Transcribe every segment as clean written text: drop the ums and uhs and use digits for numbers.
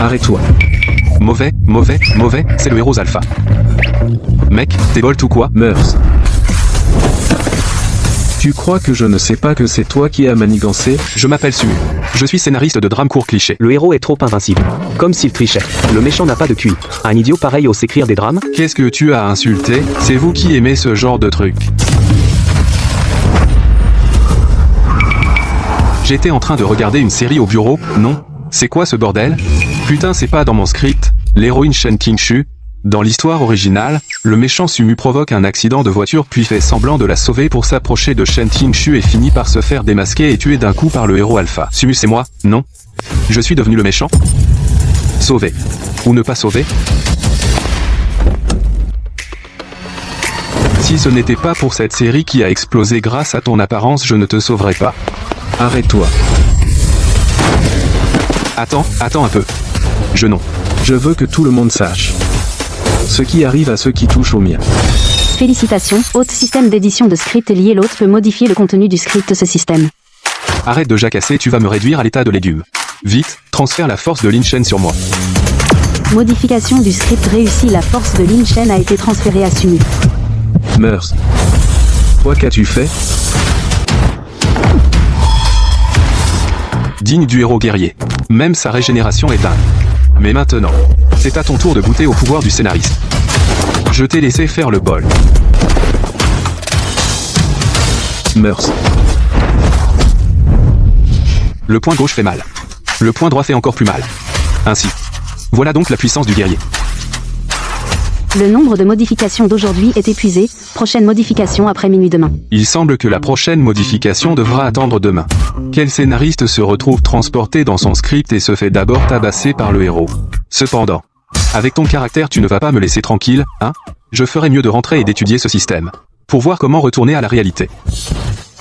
Arrête-toi. Mauvais, c'est le héros alpha. Mec, t'es Bolt ou quoi? Meurs. Tu crois que je ne sais pas que c'est toi qui as manigancé? Je m'appelle Sumu. Je suis scénariste de drame court cliché. Le héros est trop invincible. Comme s'il trichait. Le méchant n'a pas de QI. Un idiot pareil ose écrire des drames? Qu'est-ce que tu as insulté? C'est vous qui aimez ce genre de truc. J'étais en train de regarder une série au bureau, non? C'est quoi ce bordel? Putain, c'est pas dans mon script. L'héroïne Shen Qingshu. Dans l'histoire originale, le méchant Sumu provoque un accident de voiture puis fait semblant de la sauver pour s'approcher de Shen Qingshu et finit par se faire démasquer et tuer d'un coup par le héros alpha. Sumu, c'est moi, non? Je suis devenu le méchant? Sauver. Ou ne pas sauver? Si ce n'était pas pour cette série qui a explosé grâce à ton apparence, je ne te sauverais pas. Arrête-toi. Attends un peu. Je veux que tout le monde sache. Ce qui arrive à ceux qui touchent au mien. Félicitations, Haute système d'édition de script est lié. L'autre peut modifier le contenu du script. Ce système. Arrête de jacasser, tu vas me réduire à l'état de légume. Vite, transfère la force de Lin Shen sur moi. Modification du script réussie. La force de Lin Shen a été transférée à Sumu. Meurs. Toi, qu'as-tu fait? Digne du héros guerrier. Même sa régénération est dingue. Mais maintenant, c'est à ton tour de goûter au pouvoir du scénariste. Je t'ai laissé faire le bol. Meurs. Le point gauche fait mal. Le point droit fait encore plus mal. Ainsi. Voilà donc la puissance du guerrier. Le nombre de modifications d'aujourd'hui est épuisé. Prochaine modification après minuit demain. Il semble que la prochaine modification devra attendre demain. Quel scénariste se retrouve transporté dans son script et se fait d'abord tabasser par le héros? Cependant, avec ton caractère tu ne vas pas me laisser tranquille, hein? Je ferais mieux de rentrer et d'étudier ce système. Pour voir comment retourner à la réalité.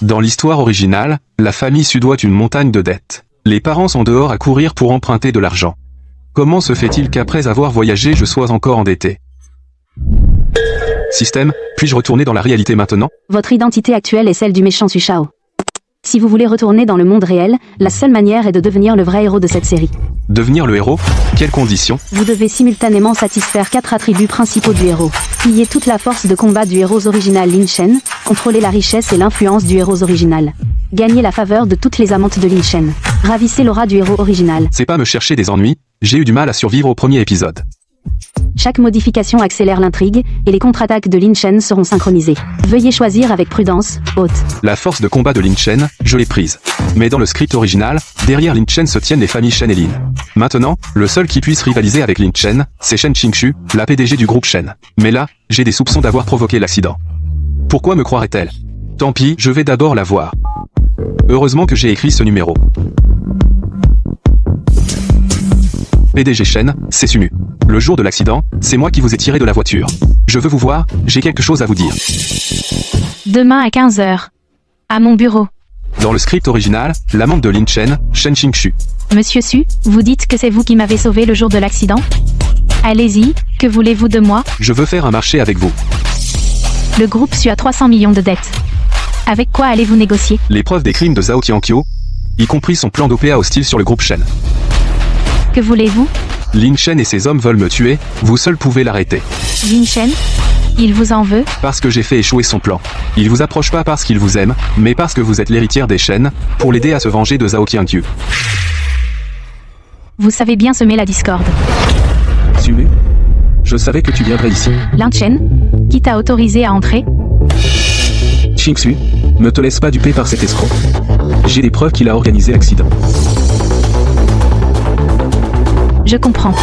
Dans l'histoire originale, la famille Su doit une montagne de dettes. Les parents sont dehors à courir pour emprunter de l'argent. Comment se fait-il qu'après avoir voyagé je sois encore endetté? Système, puis-je retourner dans la réalité maintenant? Votre identité actuelle est celle du méchant Su Shao. Si vous voulez retourner dans le monde réel, la seule manière est de devenir le vrai héros de cette série. Devenir le héros? Quelles conditions? Vous devez simultanément satisfaire 4 attributs principaux du héros. Piller toute la force de combat du héros original Lin Shen, contrôler la richesse et l'influence du héros original. Gagner la faveur de toutes les amantes de Lin Shen. Ravissez l'aura du héros original. C'est pas me chercher des ennuis, j'ai eu du mal à survivre au premier épisode. Chaque modification accélère l'intrigue, et les contre-attaques de Lin Shen seront synchronisées. Veuillez choisir avec prudence, Haute. La force de combat de Lin Shen, je l'ai prise. Mais dans le script original, derrière Lin Shen se tiennent les familles Shen et Lin. Maintenant, le seul qui puisse rivaliser avec Lin Shen, c'est Shen Qingshu, la PDG du groupe Shen. Mais là, j'ai des soupçons d'avoir provoqué l'accident. Pourquoi me croirait-elle? Tant pis, je vais d'abord la voir. Heureusement que j'ai écrit ce numéro. PDG Shen, c'est Sumu. Le jour de l'accident, c'est moi qui vous ai tiré de la voiture. Je veux vous voir, j'ai quelque chose à vous dire. Demain à 15h. À mon bureau. Dans le script original, l'amante de Lin Shen, Shen Qingshu. Monsieur Su, vous dites que c'est vous qui m'avez sauvé le jour de l'accident? Allez-y, que voulez-vous de moi? Je veux faire un marché avec vous. Le groupe Su a 300 millions de dettes. Avec quoi allez-vous négocier? Les preuves des crimes de Zhao Qiankyo, y compris son plan d'OPA hostile sur le groupe Shen. Que voulez-vous? Lin Shen et ses hommes veulent me tuer, vous seul pouvez l'arrêter. Lin Shen? Il vous en veut? Parce que j'ai fait échouer son plan. Il vous approche pas parce qu'il vous aime, mais parce que vous êtes l'héritière des Shen, pour l'aider à se venger de Zhao Qiankyu. Vous savez bien semer la discorde. Sumu? Je savais que tu viendrais ici. Lin Shen? Qui t'a autorisé à entrer? Qingshu, ne te laisse pas duper par cet escroc. J'ai des preuves qu'il a organisé l'accident. Je comprends.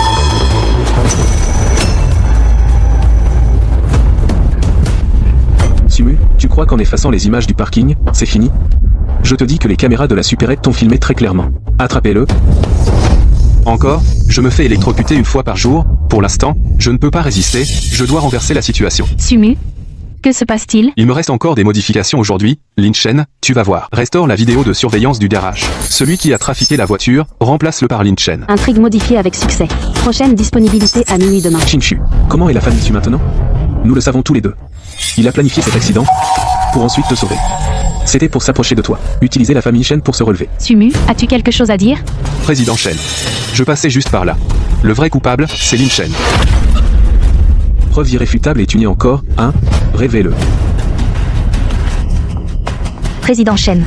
Sumu, tu crois qu'en effaçant les images du parking, c'est fini? Je te dis que les caméras de la supérette t'ont filmé très clairement. Attrapez-le. Encore, je me fais électrocuter une fois par jour, pour l'instant, je ne peux pas résister, je dois renverser la situation. Sumu? Que se passe-t-il? Il me reste encore des modifications aujourd'hui, Lin Shen, tu vas voir. Restaure la vidéo de surveillance du garage. Celui qui a trafiqué la voiture, remplace-le par Lin Shen. Intrigue modifiée avec succès. Prochaine disponibilité à minuit demain. Qingshu, comment est la famille Su maintenant? Nous le savons tous les deux. Il a planifié cet accident, pour ensuite te sauver. C'était pour s'approcher de toi. Utiliser la famille Shen pour se relever. Sumu, as-tu quelque chose à dire? Président Shen. Je passais juste par là. Le vrai coupable, c'est Lin Shen. Preuve irréfutable et tu nies encore, hein? Révèle-le. Président Shen.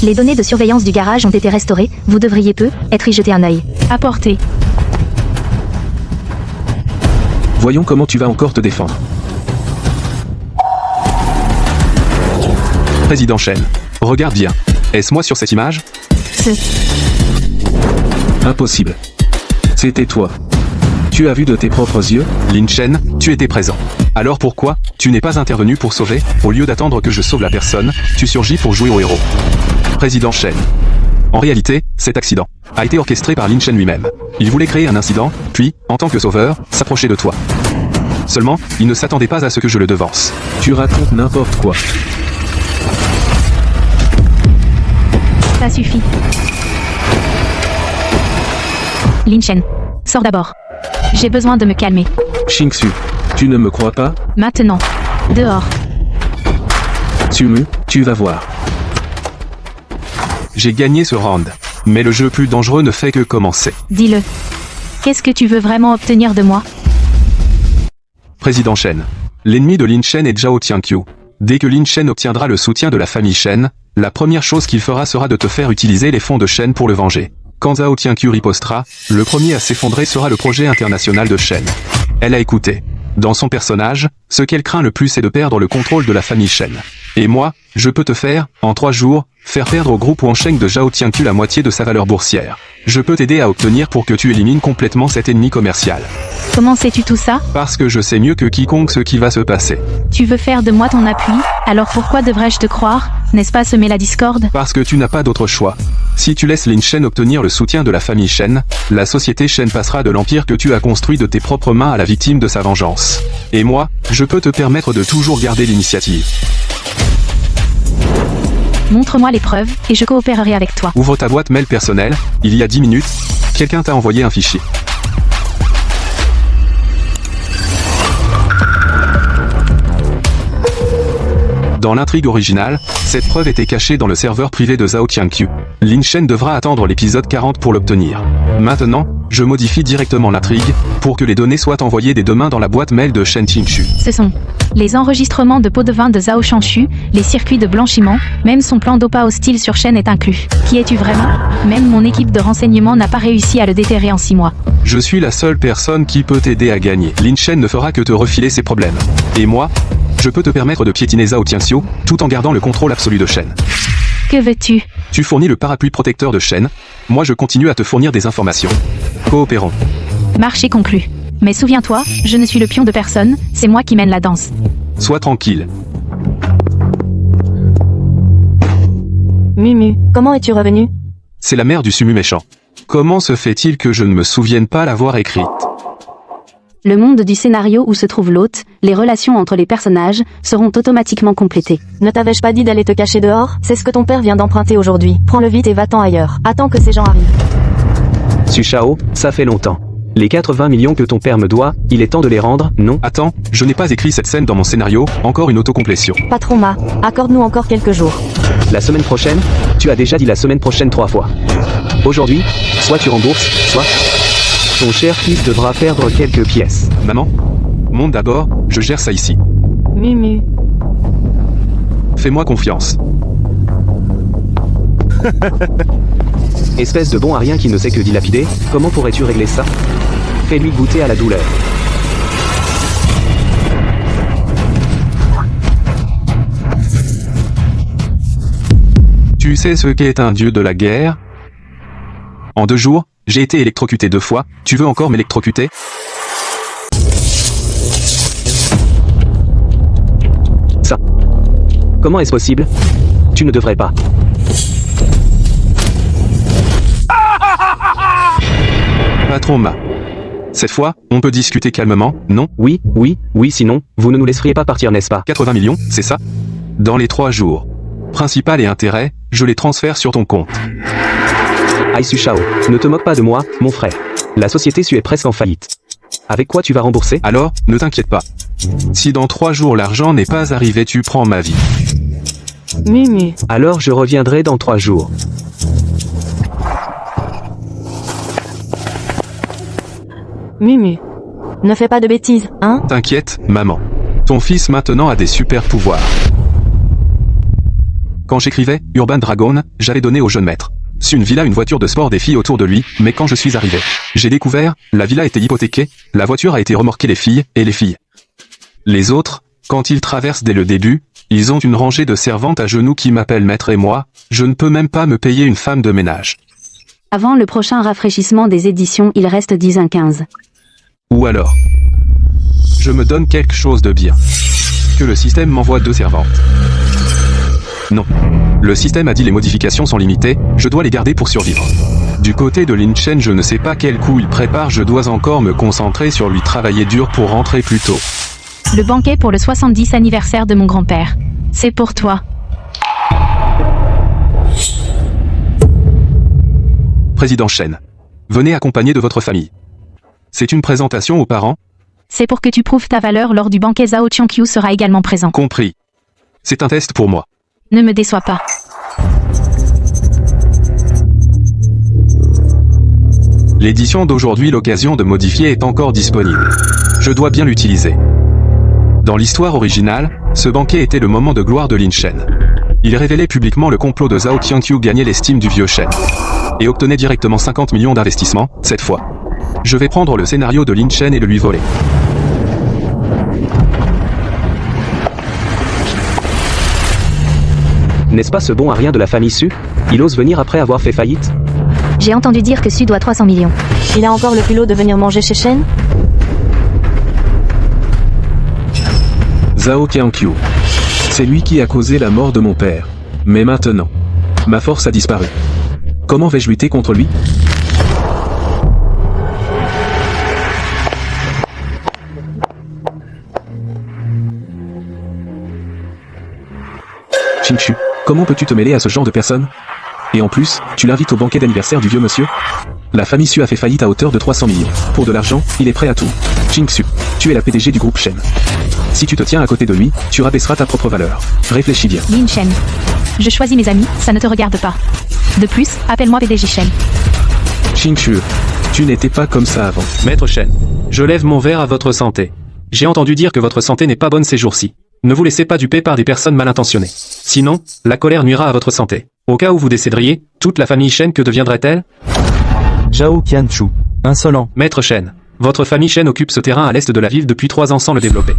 Les données de surveillance du garage ont été restaurées, vous devriez peut-être y jeter un œil. Apportez. Voyons comment tu vas encore te défendre. Président Shen. Regarde bien. Est-ce moi sur cette image? Impossible. C'était toi. Tu as vu de tes propres yeux? Lin Shen, tu étais présent. Alors pourquoi tu n'es pas intervenu pour sauver? Au lieu d'attendre que je sauve la personne, tu surgis pour jouer au héros. Président Shen. En réalité, cet accident a été orchestré par Lin Shen lui-même. Il voulait créer un incident, puis, en tant que sauveur, s'approcher de toi. Seulement, il ne s'attendait pas à ce que je le devance. Tu racontes n'importe quoi. Ça suffit. Lin Shen. Sors d'abord. J'ai besoin de me calmer. Xingsu, tu ne me crois pas? Maintenant. Dehors. Sumu, tu vas voir. J'ai gagné ce round. Mais le jeu plus dangereux ne fait que commencer. Dis-le. Qu'est-ce que tu veux vraiment obtenir de moi? Président Shen. L'ennemi de Lin Shen est Zhao Tianqiu. Dès que Lin Shen obtiendra le soutien de la famille Shen, la première chose qu'il fera sera de te faire utiliser les fonds de Shen pour le venger. Quand Zhao Tianqiu ripostera, le premier à s'effondrer sera le projet international de Shen. Elle a écouté. Dans son personnage, ce qu'elle craint le plus est de perdre le contrôle de la famille Shen. Et moi, je peux te faire, en 3 jours, faire perdre au groupe Wansheng de Zhao Tianqiu la moitié de sa valeur boursière. Je peux t'aider à obtenir pour que tu élimines complètement cet ennemi commercial. Comment sais-tu tout ça? Parce que je sais mieux que quiconque ce qui va se passer. Tu veux faire de moi ton appui? Alors pourquoi devrais-je te croire? N'est-ce pas semer la discorde? Parce que tu n'as pas d'autre choix. Si tu laisses Lin Shen obtenir le soutien de la famille Shen, la société Shen passera de l'empire que tu as construit de tes propres mains à la victime de sa vengeance. Et moi, je peux te permettre de toujours garder l'initiative. Montre-moi les preuves, et je coopérerai avec toi. Ouvre ta boîte mail personnelle, il y a 10 minutes, quelqu'un t'a envoyé un fichier. Dans l'intrigue originale, cette preuve était cachée dans le serveur privé de Zhao Tianqiu. Lin Shen devra attendre l'épisode 40 pour l'obtenir. Maintenant, je modifie directement l'intrigue, pour que les données soient envoyées dès demain dans la boîte mail de Shen Qingshu. Ce sont les enregistrements de pots de vin de Zhao Shanshu, les circuits de blanchiment, même son plan d'OPA hostile sur Shen est inclus. Qui es-tu vraiment? Même mon équipe de renseignement n'a pas réussi à le déterrer en 6 mois. Je suis la seule personne qui peut t'aider à gagner. Lin Shen ne fera que te refiler ses problèmes. Et moi, je peux te permettre de piétiner Zhao Tianqiu, tout en gardant le contrôle absolu de Shen. Que veux-tu? Tu fournis le parapluie protecteur de Shen, moi je continue à te fournir des informations. Coopérons. Marché conclu. Mais souviens-toi, je ne suis le pion de personne, c'est moi qui mène la danse. Sois tranquille. Mumu, comment es-tu revenu? C'est la mère du Sumu méchant. Comment se fait-il que je ne me souvienne pas l'avoir écrite? Le monde du scénario où se trouve l'hôte, les relations entre les personnages, seront automatiquement complétées. Ne t'avais-je pas dit d'aller te cacher dehors? C'est ce que ton père vient d'emprunter aujourd'hui. Prends-le vite et va-t'en ailleurs. Attends que ces gens arrivent. Sushao, ça fait longtemps. Les 80 millions que ton père me doit, il est temps de les rendre, non? Attends, je n'ai pas écrit cette scène dans mon scénario, encore une autocomplétion. Patron Ma, accorde-nous encore quelques jours. La semaine prochaine? Tu as déjà dit la semaine prochaine 3 fois. Aujourd'hui, soit tu rembourses, soit... Ton cher fils devra perdre quelques pièces. Maman? Monte d'abord, je gère ça ici. Mumu. Fais-moi confiance. Espèce de bon à rien qui ne sait que dilapider, comment pourrais-tu régler ça? Fais-lui goûter à la douleur. Tu sais ce qu'est un dieu de la guerre? En 2 jours, j'ai été électrocuté 2 fois, tu veux encore m'électrocuter? Ça. Comment est-ce possible? Tu ne devrais pas. Patron Ma. Cette fois, on peut discuter calmement, non? Oui, sinon, vous ne nous laisseriez pas partir, n'est-ce pas? 80 millions, c'est ça? Dans les 3 jours. Principal et intérêt, je les transfère sur ton compte. Aïe Sushao, ne te moque pas de moi, mon frère. La société Su est presque en faillite. Avec quoi tu vas rembourser? Alors, ne t'inquiète pas. Si dans 3 jours l'argent n'est pas arrivé, tu prends ma vie. Mumu. Alors je reviendrai dans 3 jours. Mumu. Ne fais pas de bêtises, hein? T'inquiète, maman. Ton fils maintenant a des super pouvoirs. Quand j'écrivais Urban Dragon, j'avais donné au jeune maître une villa, une voiture de sport, des filles autour de lui, mais quand je suis arrivé, j'ai découvert, la villa était hypothéquée, la voiture a été remorquée, les filles, et les filles. Les autres, quand ils traversent dès le début, ils ont une rangée de servantes à genoux qui m'appellent maître et moi, je ne peux même pas me payer une femme de ménage. Avant le prochain rafraîchissement des éditions, il reste 10 à 15. Ou alors, je me donne quelque chose de bien. Que le système m'envoie 2 servantes. Non. Le système a dit les modifications sont limitées, je dois les garder pour survivre. Du côté de Lin Chen, je ne sais pas quel coup il prépare, je dois encore me concentrer sur lui, travailler dur pour rentrer plus tôt. Le banquet pour le 70 anniversaire de mon grand-père. C'est pour toi. Président Chen. Venez accompagné de votre famille. C'est une présentation aux parents? C'est pour que tu prouves ta valeur lors du banquet. Zhao Qiangqiu sera également présent. Compris. C'est un test pour moi. Ne me déçois pas. L'édition d'aujourd'hui, l'occasion de modifier est encore disponible. Je dois bien l'utiliser. Dans l'histoire originale, ce banquet était le moment de gloire de Lin Chen. Il révélait publiquement le complot de Zhao Qiangqiu, gagnait l'estime du vieux Chen. Et obtenait directement 50 millions d'investissements, cette fois. Je vais prendre le scénario de Lin Chen et le lui voler. N'est-ce pas ce bon à rien de la famille Su? Il ose venir après avoir fait faillite? J'ai entendu dire que Su doit 300 millions. Il a encore le culot de venir manger chez Shen? Zhao Qiangqiu. C'est lui qui a causé la mort de mon père. Mais maintenant, ma force a disparu. Comment vais-je lutter contre lui? Qingxu, comment peux-tu te mêler à ce genre de personnes? Et en plus, tu l'invites au banquet d'anniversaire du vieux monsieur? La famille Su a fait faillite à hauteur de 300 millions. Pour de l'argent, il est prêt à tout. Qingxu, tu es la PDG du groupe Shen. Si tu te tiens à côté de lui, tu rabaisseras ta propre valeur. Réfléchis bien. Lin Chen. Je choisis mes amis, ça ne te regarde pas. De plus, appelle-moi PDG Shen. Qingxu, tu n'étais pas comme ça avant. Maître Shen, je lève mon verre à votre santé. J'ai entendu dire que votre santé n'est pas bonne ces jours-ci. Ne vous laissez pas duper par des personnes mal intentionnées. Sinon, la colère nuira à votre santé. Au cas où vous décéderiez, toute la famille Shen, que deviendrait-elle? Zhao Qiangqiu. Insolent. Maître Shen, votre famille Shen occupe ce terrain à l'est de la ville depuis 3 ans sans le développer.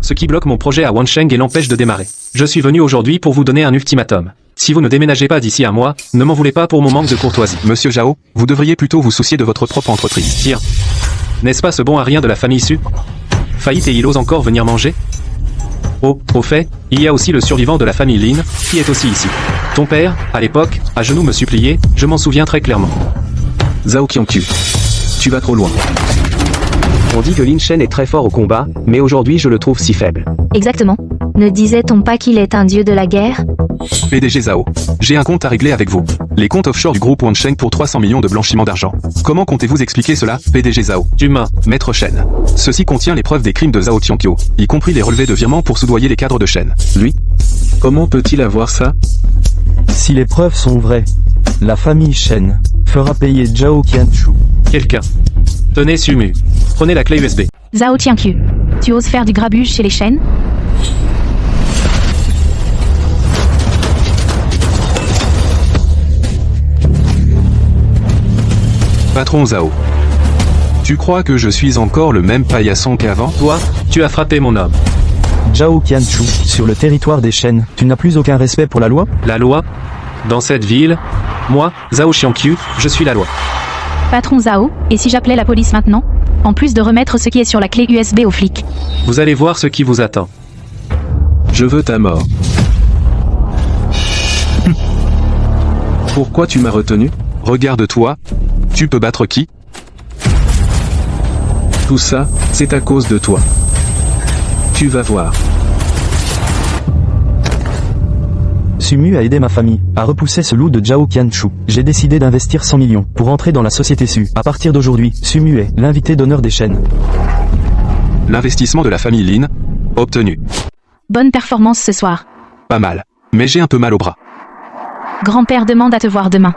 Ce qui bloque mon projet à Wansheng et l'empêche de démarrer. Je suis venu aujourd'hui pour vous donner un ultimatum. Si vous ne déménagez pas d'ici un mois, ne m'en voulez pas pour mon manque de courtoisie. Monsieur Zhao, vous devriez plutôt vous soucier de votre propre entreprise. Tiens, n'est-ce pas ce bon à rien de la famille Su? Faillite et il ose encore venir manger? Oh, au fait, il y a aussi le survivant de la famille Lin, qui est aussi ici. Ton père, à l'époque, à genoux me suppliait, je m'en souviens très clairement. Zhao Qiangqiu, tu vas trop loin. On dit que Lin Chen est très fort au combat, mais aujourd'hui je le trouve si faible. Exactement. Ne disait-on pas qu'il est un dieu de la guerre? PDG Zhao, j'ai un compte à régler avec vous. Les comptes offshore du groupe Wansheng pour 300 millions de blanchiment d'argent. Comment comptez-vous expliquer cela, PDG Zhao? Humain. Maître Shen. Ceci contient les preuves des crimes de Zhao Qiangqiu, y compris les relevés de virements pour soudoyer les cadres de Shen. Lui? Comment peut-il avoir ça? Si les preuves sont vraies, la famille Shen fera payer Zhao Qiangqiu. Quelqu'un. Tenez Sumu. Prenez la clé USB. Zhao Qiangqiu. Tu oses faire du grabuge chez les Shen? Patron Zhao. Tu crois que je suis encore le même paillasson qu'avant? Toi, tu as frappé mon homme. Zhao Qiangqiu, sur le territoire des Shen, tu n'as plus aucun respect pour la loi? La loi? Dans cette ville, moi, Zhao Qiangqiu, je suis la loi. Patron Zhao, et si j'appelais la police maintenant? En plus de remettre ce qui est sur la clé USB aux flics. Vous allez voir ce qui vous attend. Je veux ta mort. Pourquoi tu m'as retenu? Regarde-toi. Tu peux battre qui? Tout ça, c'est à cause de toi. Tu vas voir. Sumu a aidé ma famille à repousser ce loup de Zhao Qiangqiu. J'ai décidé d'investir 100 millions pour entrer dans la société Su. À partir d'aujourd'hui, Sumu est l'invité d'honneur des Shen. L'investissement de la famille Lin, obtenu. Bonne performance ce soir. Pas mal. Mais j'ai un peu mal au bras. Grand-père demande à te voir demain.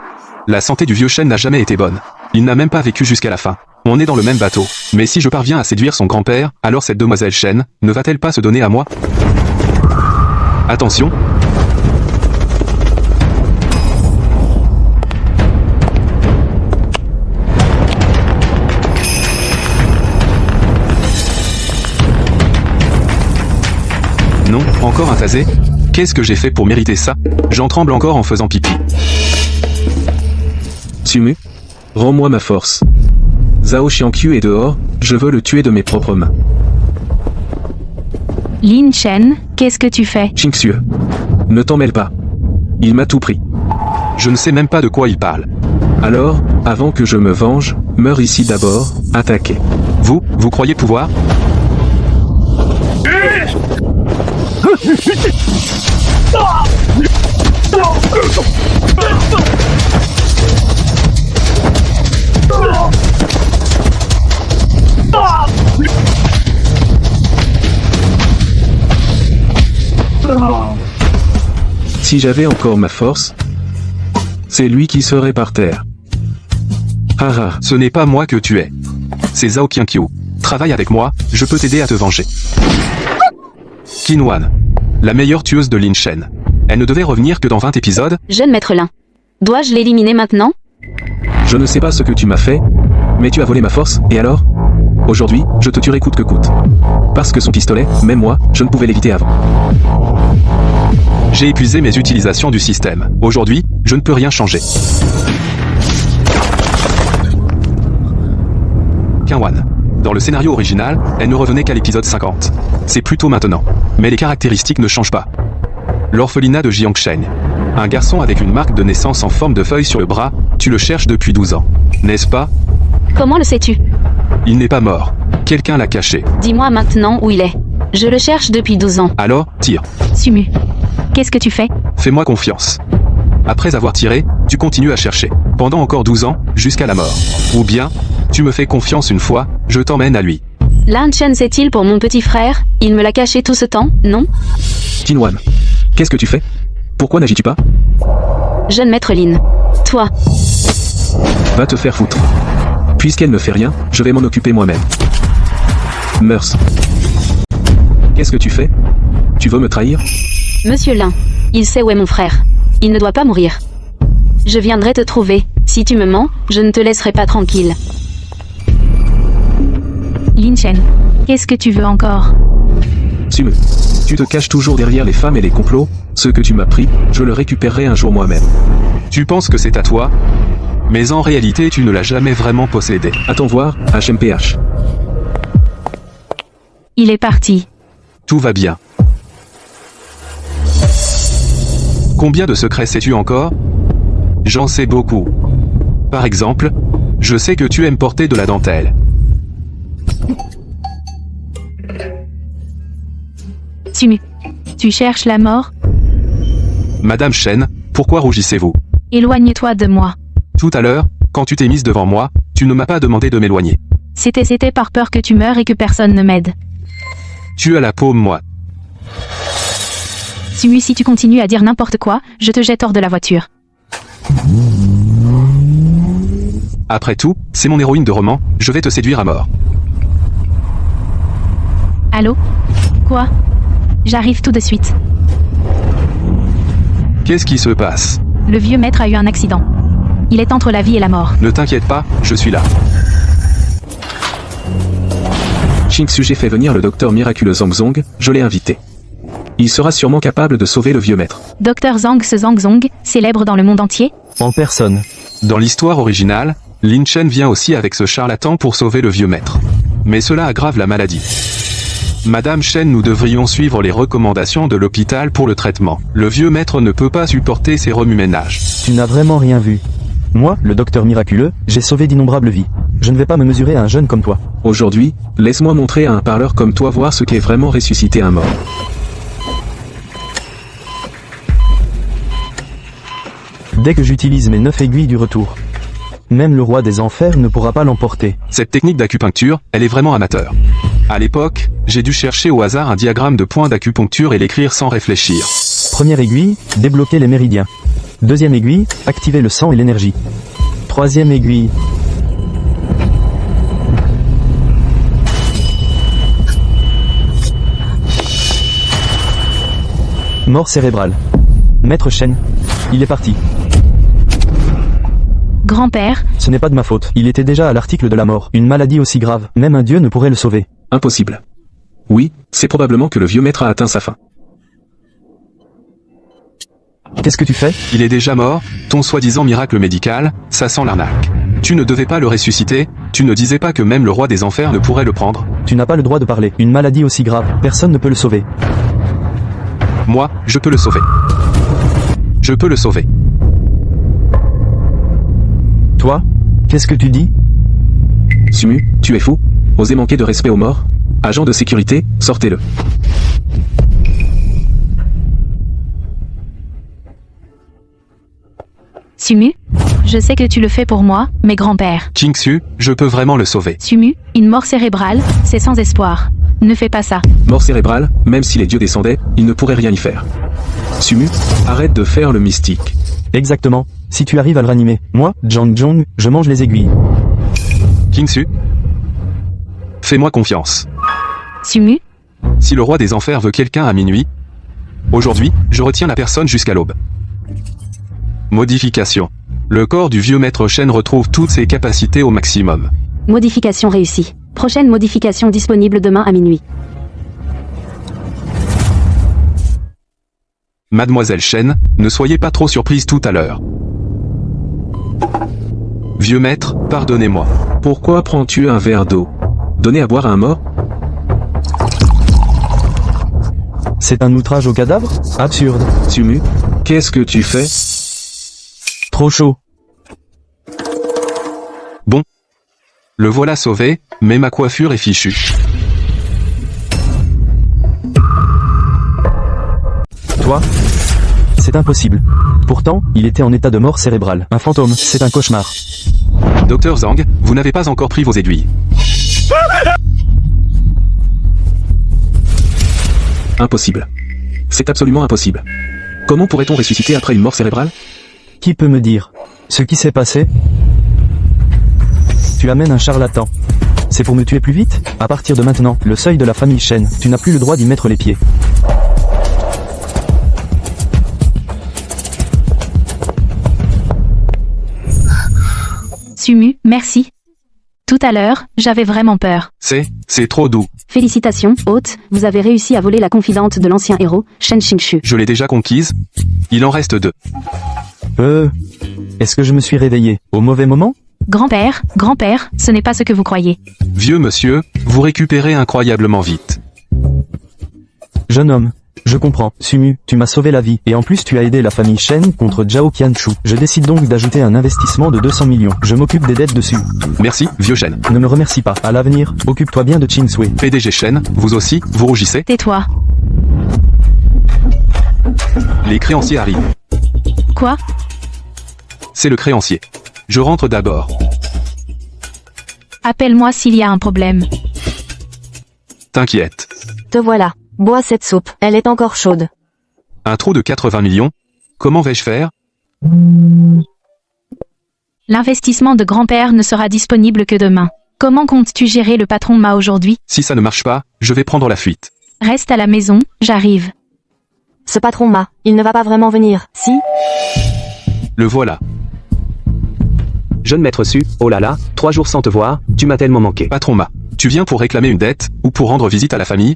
La santé du vieux Shen n'a jamais été bonne. Il n'a même pas vécu jusqu'à la fin. On est dans le même bateau. Mais si je parviens à séduire son grand-père, alors cette demoiselle Shen ne va-t-elle pas se donner à moi? Attention. Non, encore un tasé? Qu'est-ce que j'ai fait pour mériter ça? J'en tremble encore en faisant pipi. Sumu, rends-moi ma force. Zhao Xiangqiu est dehors, je veux le tuer de mes propres mains. Lin Shen, qu'est-ce que tu fais? Xingxue, ne t'en mêle pas. Il m'a tout pris. Je ne sais même pas de quoi il parle. Alors, avant que je me venge, meurs ici d'abord, attaquez. Vous croyez pouvoir? Si j'avais encore ma force, c'est lui qui serait par terre. Haha. Ce n'est pas moi que tu es. C'est Zhao Qianqiu. Travaille avec moi, je peux t'aider à te venger. Qinwan, la meilleure tueuse de Lin Shen. Elle ne devait revenir que dans 20 épisodes. Jeune maître Lin. Dois-je l'éliminer maintenant? Je ne sais pas ce que tu m'as fait, mais tu as volé ma force, et alors? Aujourd'hui, je te tuerai coûte que coûte. Parce que son pistolet, même moi, je ne pouvais l'éviter avant. J'ai épuisé mes utilisations du système. Aujourd'hui, je ne peux rien changer. Qinwan. Dans le scénario original, elle ne revenait qu'à l'épisode 50. C'est plutôt maintenant. Mais les caractéristiques ne changent pas. L'orphelinat de Jiangsheng. Un garçon avec une marque de naissance en forme de feuille sur le bras, tu le cherches depuis 12 ans. N'est-ce pas? Comment le sais-tu? Il n'est pas mort. Quelqu'un l'a caché. Dis-moi maintenant où il est. Je le cherche depuis 12 ans. Alors, tire. Sumu, qu'est-ce que tu fais? Fais-moi confiance. Après avoir tiré, tu continues à chercher. Pendant encore 12 ans, jusqu'à la mort. Ou bien, tu me fais confiance une fois, je t'emmène à lui. Lin Shen sait-il pour mon petit frère? Il me l'a caché tout ce temps, non? Qinwan, qu'est-ce que tu fais? Pourquoi n'agis-tu pas? Jeune maître Lin. Toi. Va te faire foutre. Puisqu'elle ne fait rien, je vais m'en occuper moi-même. Meurs. Qu'est-ce que tu fais? Tu veux me trahir? Monsieur Lin. Il sait où est mon frère. Il ne doit pas mourir. Je viendrai te trouver. Si tu me mens, je ne te laisserai pas tranquille. Lin Shen, qu'est-ce que tu veux encore? Sumu, tu te caches toujours derrière les femmes et les complots. Ce que tu m'as pris, je le récupérerai un jour moi-même. Tu penses que c'est à toi? Mais en réalité, tu ne l'as jamais vraiment possédé. Attends voir, HMPH. Il est parti. Tout va bien. Combien de secrets sais-tu encore? J'en sais beaucoup. Par exemple, je sais que tu aimes porter de la dentelle. Sumu, tu cherches la mort? Madame Shen, pourquoi rougissez-vous? Éloigne-toi de moi. Tout à l'heure, quand tu t'es mise devant moi, tu ne m'as pas demandé de m'éloigner. C'était par peur que tu meures et que personne ne m'aide. Tu as la paume moite. Sumu, si tu continues à dire n'importe quoi, je te jette hors de la voiture. Après tout, c'est mon héroïne de roman, je vais te séduire à mort. Allô? Quoi? J'arrive tout de suite. Qu'est-ce qui se passe? Le vieux maître a eu un accident. Il est entre la vie et la mort. Ne t'inquiète pas, je suis là. Xingxue fait venir le docteur miraculeux Zhangzong, je l'ai invité. Il sera sûrement capable de sauver le vieux maître. Docteur Zhangzong, célèbre dans le monde entier? En personne. Dans l'histoire originale, Lin Shen vient aussi avec ce charlatan pour sauver le vieux maître. Mais cela aggrave la maladie. Madame Shen, nous devrions suivre les recommandations de l'hôpital pour le traitement. Le vieux maître ne peut pas supporter ces remue-ménages. Tu n'as vraiment rien vu. Moi, le docteur miraculeux, j'ai sauvé d'innombrables vies. Je ne vais pas me mesurer à un jeune comme toi. Aujourd'hui, laisse-moi montrer à un parleur comme toi voir ce qu'est vraiment ressusciter un mort. Dès que j'utilise mes 9 aiguilles du retour, même le roi des enfers ne pourra pas l'emporter. Cette technique d'acupuncture, elle est vraiment amateur. À l'époque, j'ai dû chercher au hasard un diagramme de points d'acupuncture et l'écrire sans réfléchir. Première aiguille, débloquer les méridiens. Deuxième aiguille, activer le sang et l'énergie. Troisième aiguille. Mort cérébrale. Maître Shen. Il est parti. Grand-père, Ce n'est pas de ma faute. Il était déjà à l'article de la mort. Une maladie aussi grave. Même un dieu ne pourrait le sauver. Impossible. Oui, c'est probablement que le vieux maître a atteint sa fin. Qu'est-ce que tu fais? Il est déjà mort, ton soi-disant miracle médical, ça sent l'arnaque. Tu ne devais pas le ressusciter, tu ne disais pas que même le roi des enfers ne pourrait le prendre. Tu n'as pas le droit de parler. Une maladie aussi grave. Personne ne peut le sauver. Moi, je peux le sauver. Je peux le sauver. Toi? Qu'est-ce que tu dis? Sumu, tu es fou? Osez manquer de respect aux morts? Agent de sécurité, sortez-le. Sumu, je sais que tu le fais pour moi, mais grand-père. Qingxu, je peux vraiment le sauver. Sumu, une mort cérébrale, c'est sans espoir. Ne fais pas ça. Mort cérébrale, même si les dieux descendaient, ils ne pourraient rien y faire. Sumu, arrête de faire le mystique. Exactement. Si tu arrives à le ranimer. Moi, Zhang Zhong, je mange les aiguilles. Qingxu, fais-moi confiance. Sumu, Si le roi des enfers veut quelqu'un à minuit, aujourd'hui, je retiens la personne jusqu'à l'aube. Modification. Le corps du vieux maître Shen retrouve toutes ses capacités au maximum. Modification réussie. Prochaine modification disponible demain à minuit. Mademoiselle Shen, ne soyez pas trop surprise tout à l'heure. Vieux maître, pardonnez-moi. Pourquoi prends-tu un verre d'eau? Donner à boire à un mort? C'est un outrage au cadavre? Absurde. Sumu, qu'est-ce que tu fais? Trop chaud. Bon. Le voilà sauvé, mais ma coiffure est fichue. Toi? C'est impossible. Pourtant, il était en état de mort cérébrale. Un fantôme, c'est un cauchemar. Docteur Zhang, vous n'avez pas encore pris vos aiguilles. Impossible. C'est absolument impossible. Comment pourrait-on ressusciter après une mort cérébrale? Qui peut me dire ce qui s'est passé? Tu amènes un charlatan. C'est pour me tuer plus vite? À partir de maintenant, le seuil de la famille Shen, tu n'as plus le droit d'y mettre les pieds. Sumu, merci. Tout à l'heure, j'avais vraiment peur. C'est trop doux. Félicitations, hôte, vous avez réussi à voler la confidente de l'ancien héros, Shen Qingshu. Je l'ai déjà conquise. Il en reste 2. Est-ce que je me suis réveillé au mauvais moment? Grand-père, ce n'est pas ce que vous croyez. Vieux monsieur, vous récupérez incroyablement vite. Jeune homme, je comprends. Sumu, tu m'as sauvé la vie. Et en plus tu as aidé la famille Shen contre Zhao Qianshu. Je décide donc d'ajouter un investissement de 200 millions. Je m'occupe des dettes dessus. Merci, vieux Shen. Ne me remercie pas. À l'avenir, occupe-toi bien de Qingsui. PDG Shen, vous aussi, vous rougissez? Tais-toi. Les créanciers arrivent. Quoi? C'est le créancier. Je rentre d'abord. Appelle-moi s'il y a un problème. T'inquiète. Te voilà. Bois cette soupe, elle est encore chaude. Un trou de 80 millions? Comment vais-je faire? L'investissement de grand-père ne sera disponible que demain. Comment comptes-tu gérer le patron Ma aujourd'hui? Si ça ne marche pas, je vais prendre la fuite. Reste à la maison, j'arrive. Ce patron Ma, il ne va pas vraiment venir, si? Le voilà. Jeune maître Su, oh là là, 3 jours sans te voir, tu m'as tellement manqué. Patron Ma, tu viens pour réclamer une dette, ou pour rendre visite à la famille?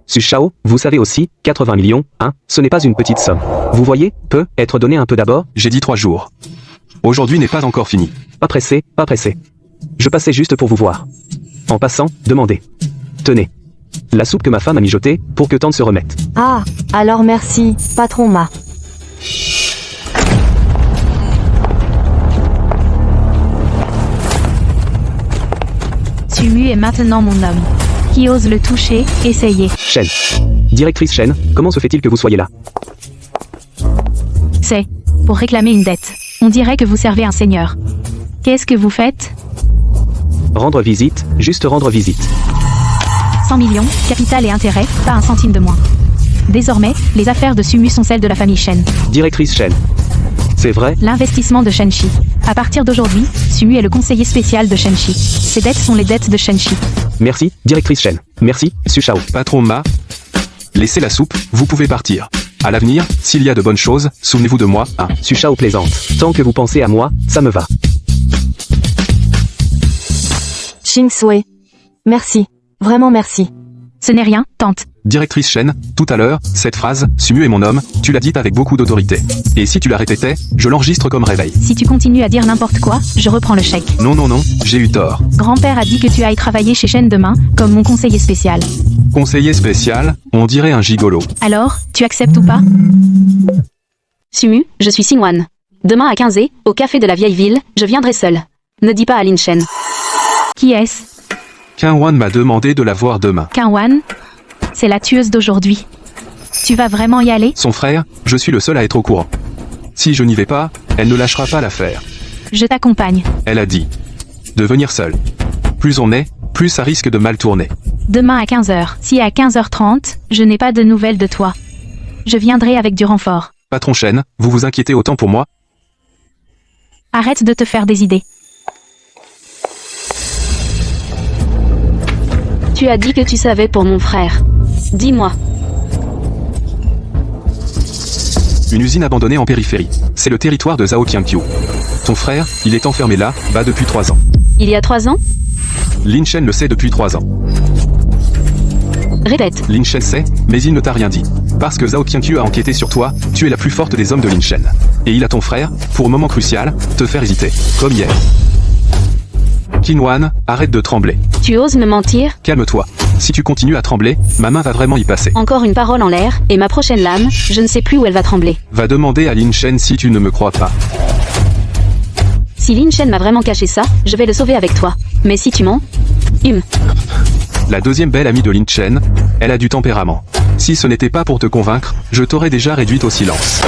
Su Shao, vous savez aussi, 80 millions, hein, ce n'est pas une petite somme. Vous voyez, peut être donné un peu d'abord? J'ai dit 3 jours. Aujourd'hui n'est pas encore fini. Pas pressé, pas pressé. Je passais juste pour vous voir. En passant, demandez. Tenez. La soupe que ma femme a mijotée, pour que Tante se remette. Ah, alors merci, patron Ma. Sumu est maintenant mon homme. Qui ose le toucher, essayez. Shen. Directrice Shen, comment se fait-il que vous soyez là? C'est pour réclamer une dette. On dirait que vous servez un seigneur. Qu'est-ce que vous faites? Rendre visite, juste rendre visite. 100 millions, capital et intérêt, pas un centime de moins. Désormais, les affaires de Sumu sont celles de la famille Shen. Directrice Shen. C'est vrai? L'investissement de Shenchi. À partir d'aujourd'hui, Sumu est le conseiller spécial de Shenchi. Ses dettes sont les dettes de Shenchi. Merci, directrice Shen. Merci, Su Shao. Patron Ma, laissez la soupe, vous pouvez partir. À l'avenir, s'il y a de bonnes choses, souvenez-vous de moi, hein. Su Shao plaisante. Tant que vous pensez à moi, ça me va. Xing Sui. Merci. Vraiment merci. Ce n'est rien, tante. Directrice Shen, tout à l'heure, cette phrase, Sumu est mon homme, tu l'as dite avec beaucoup d'autorité. Et si tu la répétais, je l'enregistre comme réveil. Si tu continues à dire n'importe quoi, je reprends le chèque. Non, non, non, j'ai eu tort. Grand-père a dit que tu ailles travailler chez Shen demain, comme mon conseiller spécial. Conseiller spécial, on dirait un gigolo. Alors, tu acceptes ou pas? Sumu, je suis Xingwan. Demain à 15h, au café de la vieille ville, je viendrai seul. Ne dis pas à Lin Shen. Qui est-ce? Qinwan m'a demandé de la voir demain. Qinwan? C'est la tueuse d'aujourd'hui. Tu vas vraiment y aller? Son frère, je suis le seul à être au courant. Si je n'y vais pas, elle ne lâchera pas l'affaire. Je t'accompagne. Elle a dit de venir seule. Plus on est, plus ça risque de mal tourner. Demain à 15h. Si à 15h30, je n'ai pas de nouvelles de toi, je viendrai avec du renfort. Patron Shen, vous vous inquiétez autant pour moi? Arrête de te faire des idées. Tu as dit que tu savais pour mon frère. Dis-moi. Une usine abandonnée en périphérie. C'est le territoire de Zhao Qianqiu. Ton frère, il est enfermé là, bas depuis 3 ans. Il y a 3 ans? Lin Shen le sait depuis 3 ans. Répète. Lin Shen sait, mais il ne t'a rien dit. Parce que Zhao Qianqiu a enquêté sur toi, tu es la plus forte des hommes de Lin Shen. Et il a ton frère, pour moment crucial, te faire hésiter, comme hier. Qinwan, arrête de trembler. Tu oses me mentir? Calme-toi. Si tu continues à trembler, ma main va vraiment y passer. Encore une parole en l'air, et ma prochaine lame, je ne sais plus où elle va trembler. Va demander à Lin Shen si tu ne me crois pas. Si Lin Shen m'a vraiment caché ça, je vais le sauver avec toi. Mais si tu mens... La deuxième belle amie de Lin Shen, elle a du tempérament. Si ce n'était pas pour te convaincre, je t'aurais déjà réduite au silence.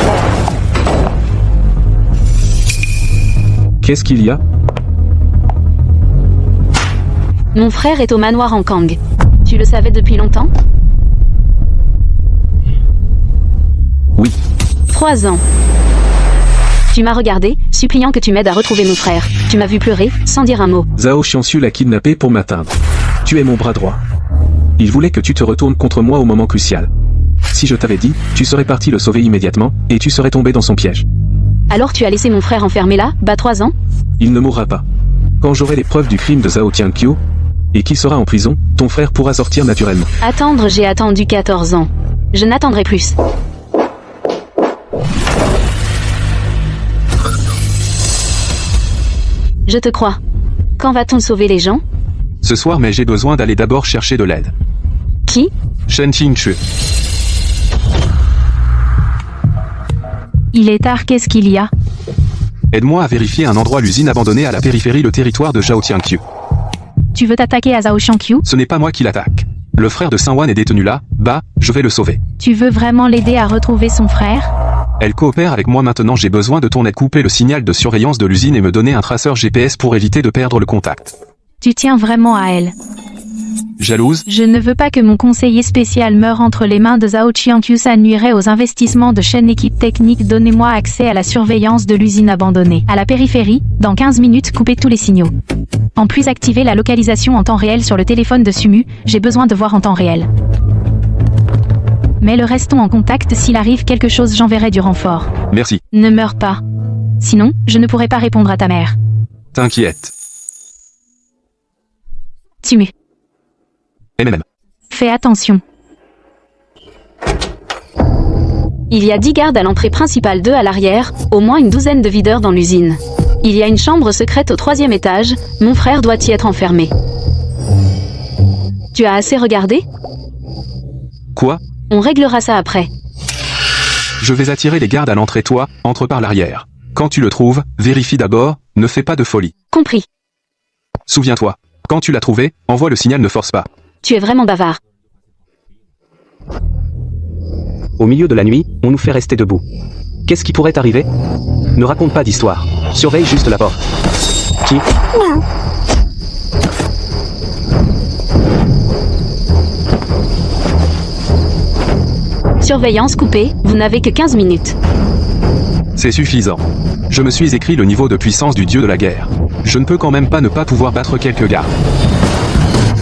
Qu'est-ce qu'il y a? Mon frère est au manoir en Kang. Tu le savais depuis longtemps? Oui. 3 ans. Tu m'as regardé, suppliant que tu m'aides à retrouver mon frère. Tu m'as vu pleurer, sans dire un mot. Zhao Qianxiu l'a kidnappé pour m'atteindre. Tu es mon bras droit. Il voulait que tu te retournes contre moi au moment crucial. Si je t'avais dit, tu serais parti le sauver immédiatement, et tu serais tombé dans son piège. Alors tu as laissé mon frère enfermé là, bas 3 ans? Il ne mourra pas. Quand j'aurai les preuves du crime de Zhao Qianqiu, et qu'il sera en prison, ton frère pourra sortir naturellement. Attendre, j'ai attendu 14 ans. Je n'attendrai plus. Je te crois. Quand va-t-on sauver les gens? Ce soir, mais j'ai besoin d'aller d'abord chercher de l'aide. Qui? Shen Qingchu. Il est tard, qu'est-ce qu'il y a? Aide-moi à vérifier un endroit, l'usine abandonnée à la périphérie, le territoire de Zhao Qianqiu. Tu veux t'attaquer à Zhao Qianqiu? Ce n'est pas moi qui l'attaque. Le frère de Xingwan est détenu là, bas, je vais le sauver. Tu veux vraiment l'aider à retrouver son frère? Elle coopère avec moi maintenant, j'ai besoin de ton aide. Couper le signal de surveillance de l'usine et me donner un traceur GPS pour éviter de perdre le contact. Tu tiens vraiment à elle. Jalouse? Je ne veux pas que mon conseiller spécial meure entre les mains de Zhao Qianqiu, ça nuirait aux investissements de Shen équipe technique. Donnez-moi accès à la surveillance de l'usine abandonnée. À la périphérie, dans 15 minutes, coupez tous les signaux. En plus, activez la localisation en temps réel sur le téléphone de Sumu, j'ai besoin de voir en temps réel. Mais le restons en contact, s'il arrive quelque chose j'enverrai du renfort. Merci. Ne meurs pas. Sinon, je ne pourrai pas répondre à ta mère. T'inquiète. Sumu. MMM. Fais attention. Il y a 10 gardes à l'entrée principale, 2 à l'arrière, au moins une douzaine de videurs dans l'usine. Il y a une chambre secrète au 3e étage, mon frère doit y être enfermé. Tu as assez regardé? Quoi? On réglera ça après. Je vais attirer les gardes à l'entrée, toi, entre par l'arrière. Quand tu le trouves, vérifie d'abord, ne fais pas de folie. Compris. Souviens-toi, quand tu l'as trouvé, envoie le signal, ne force pas. Tu es vraiment bavard. Au milieu de la nuit, on nous fait rester debout. Qu'est-ce qui pourrait arriver? Ne raconte pas d'histoire. Surveille juste la porte. Qui? Surveillance coupée, vous n'avez que 15 minutes. C'est suffisant. Je me suis écrit le niveau de puissance du dieu de la guerre. Je ne peux quand même pas ne pas pouvoir battre quelques gardes.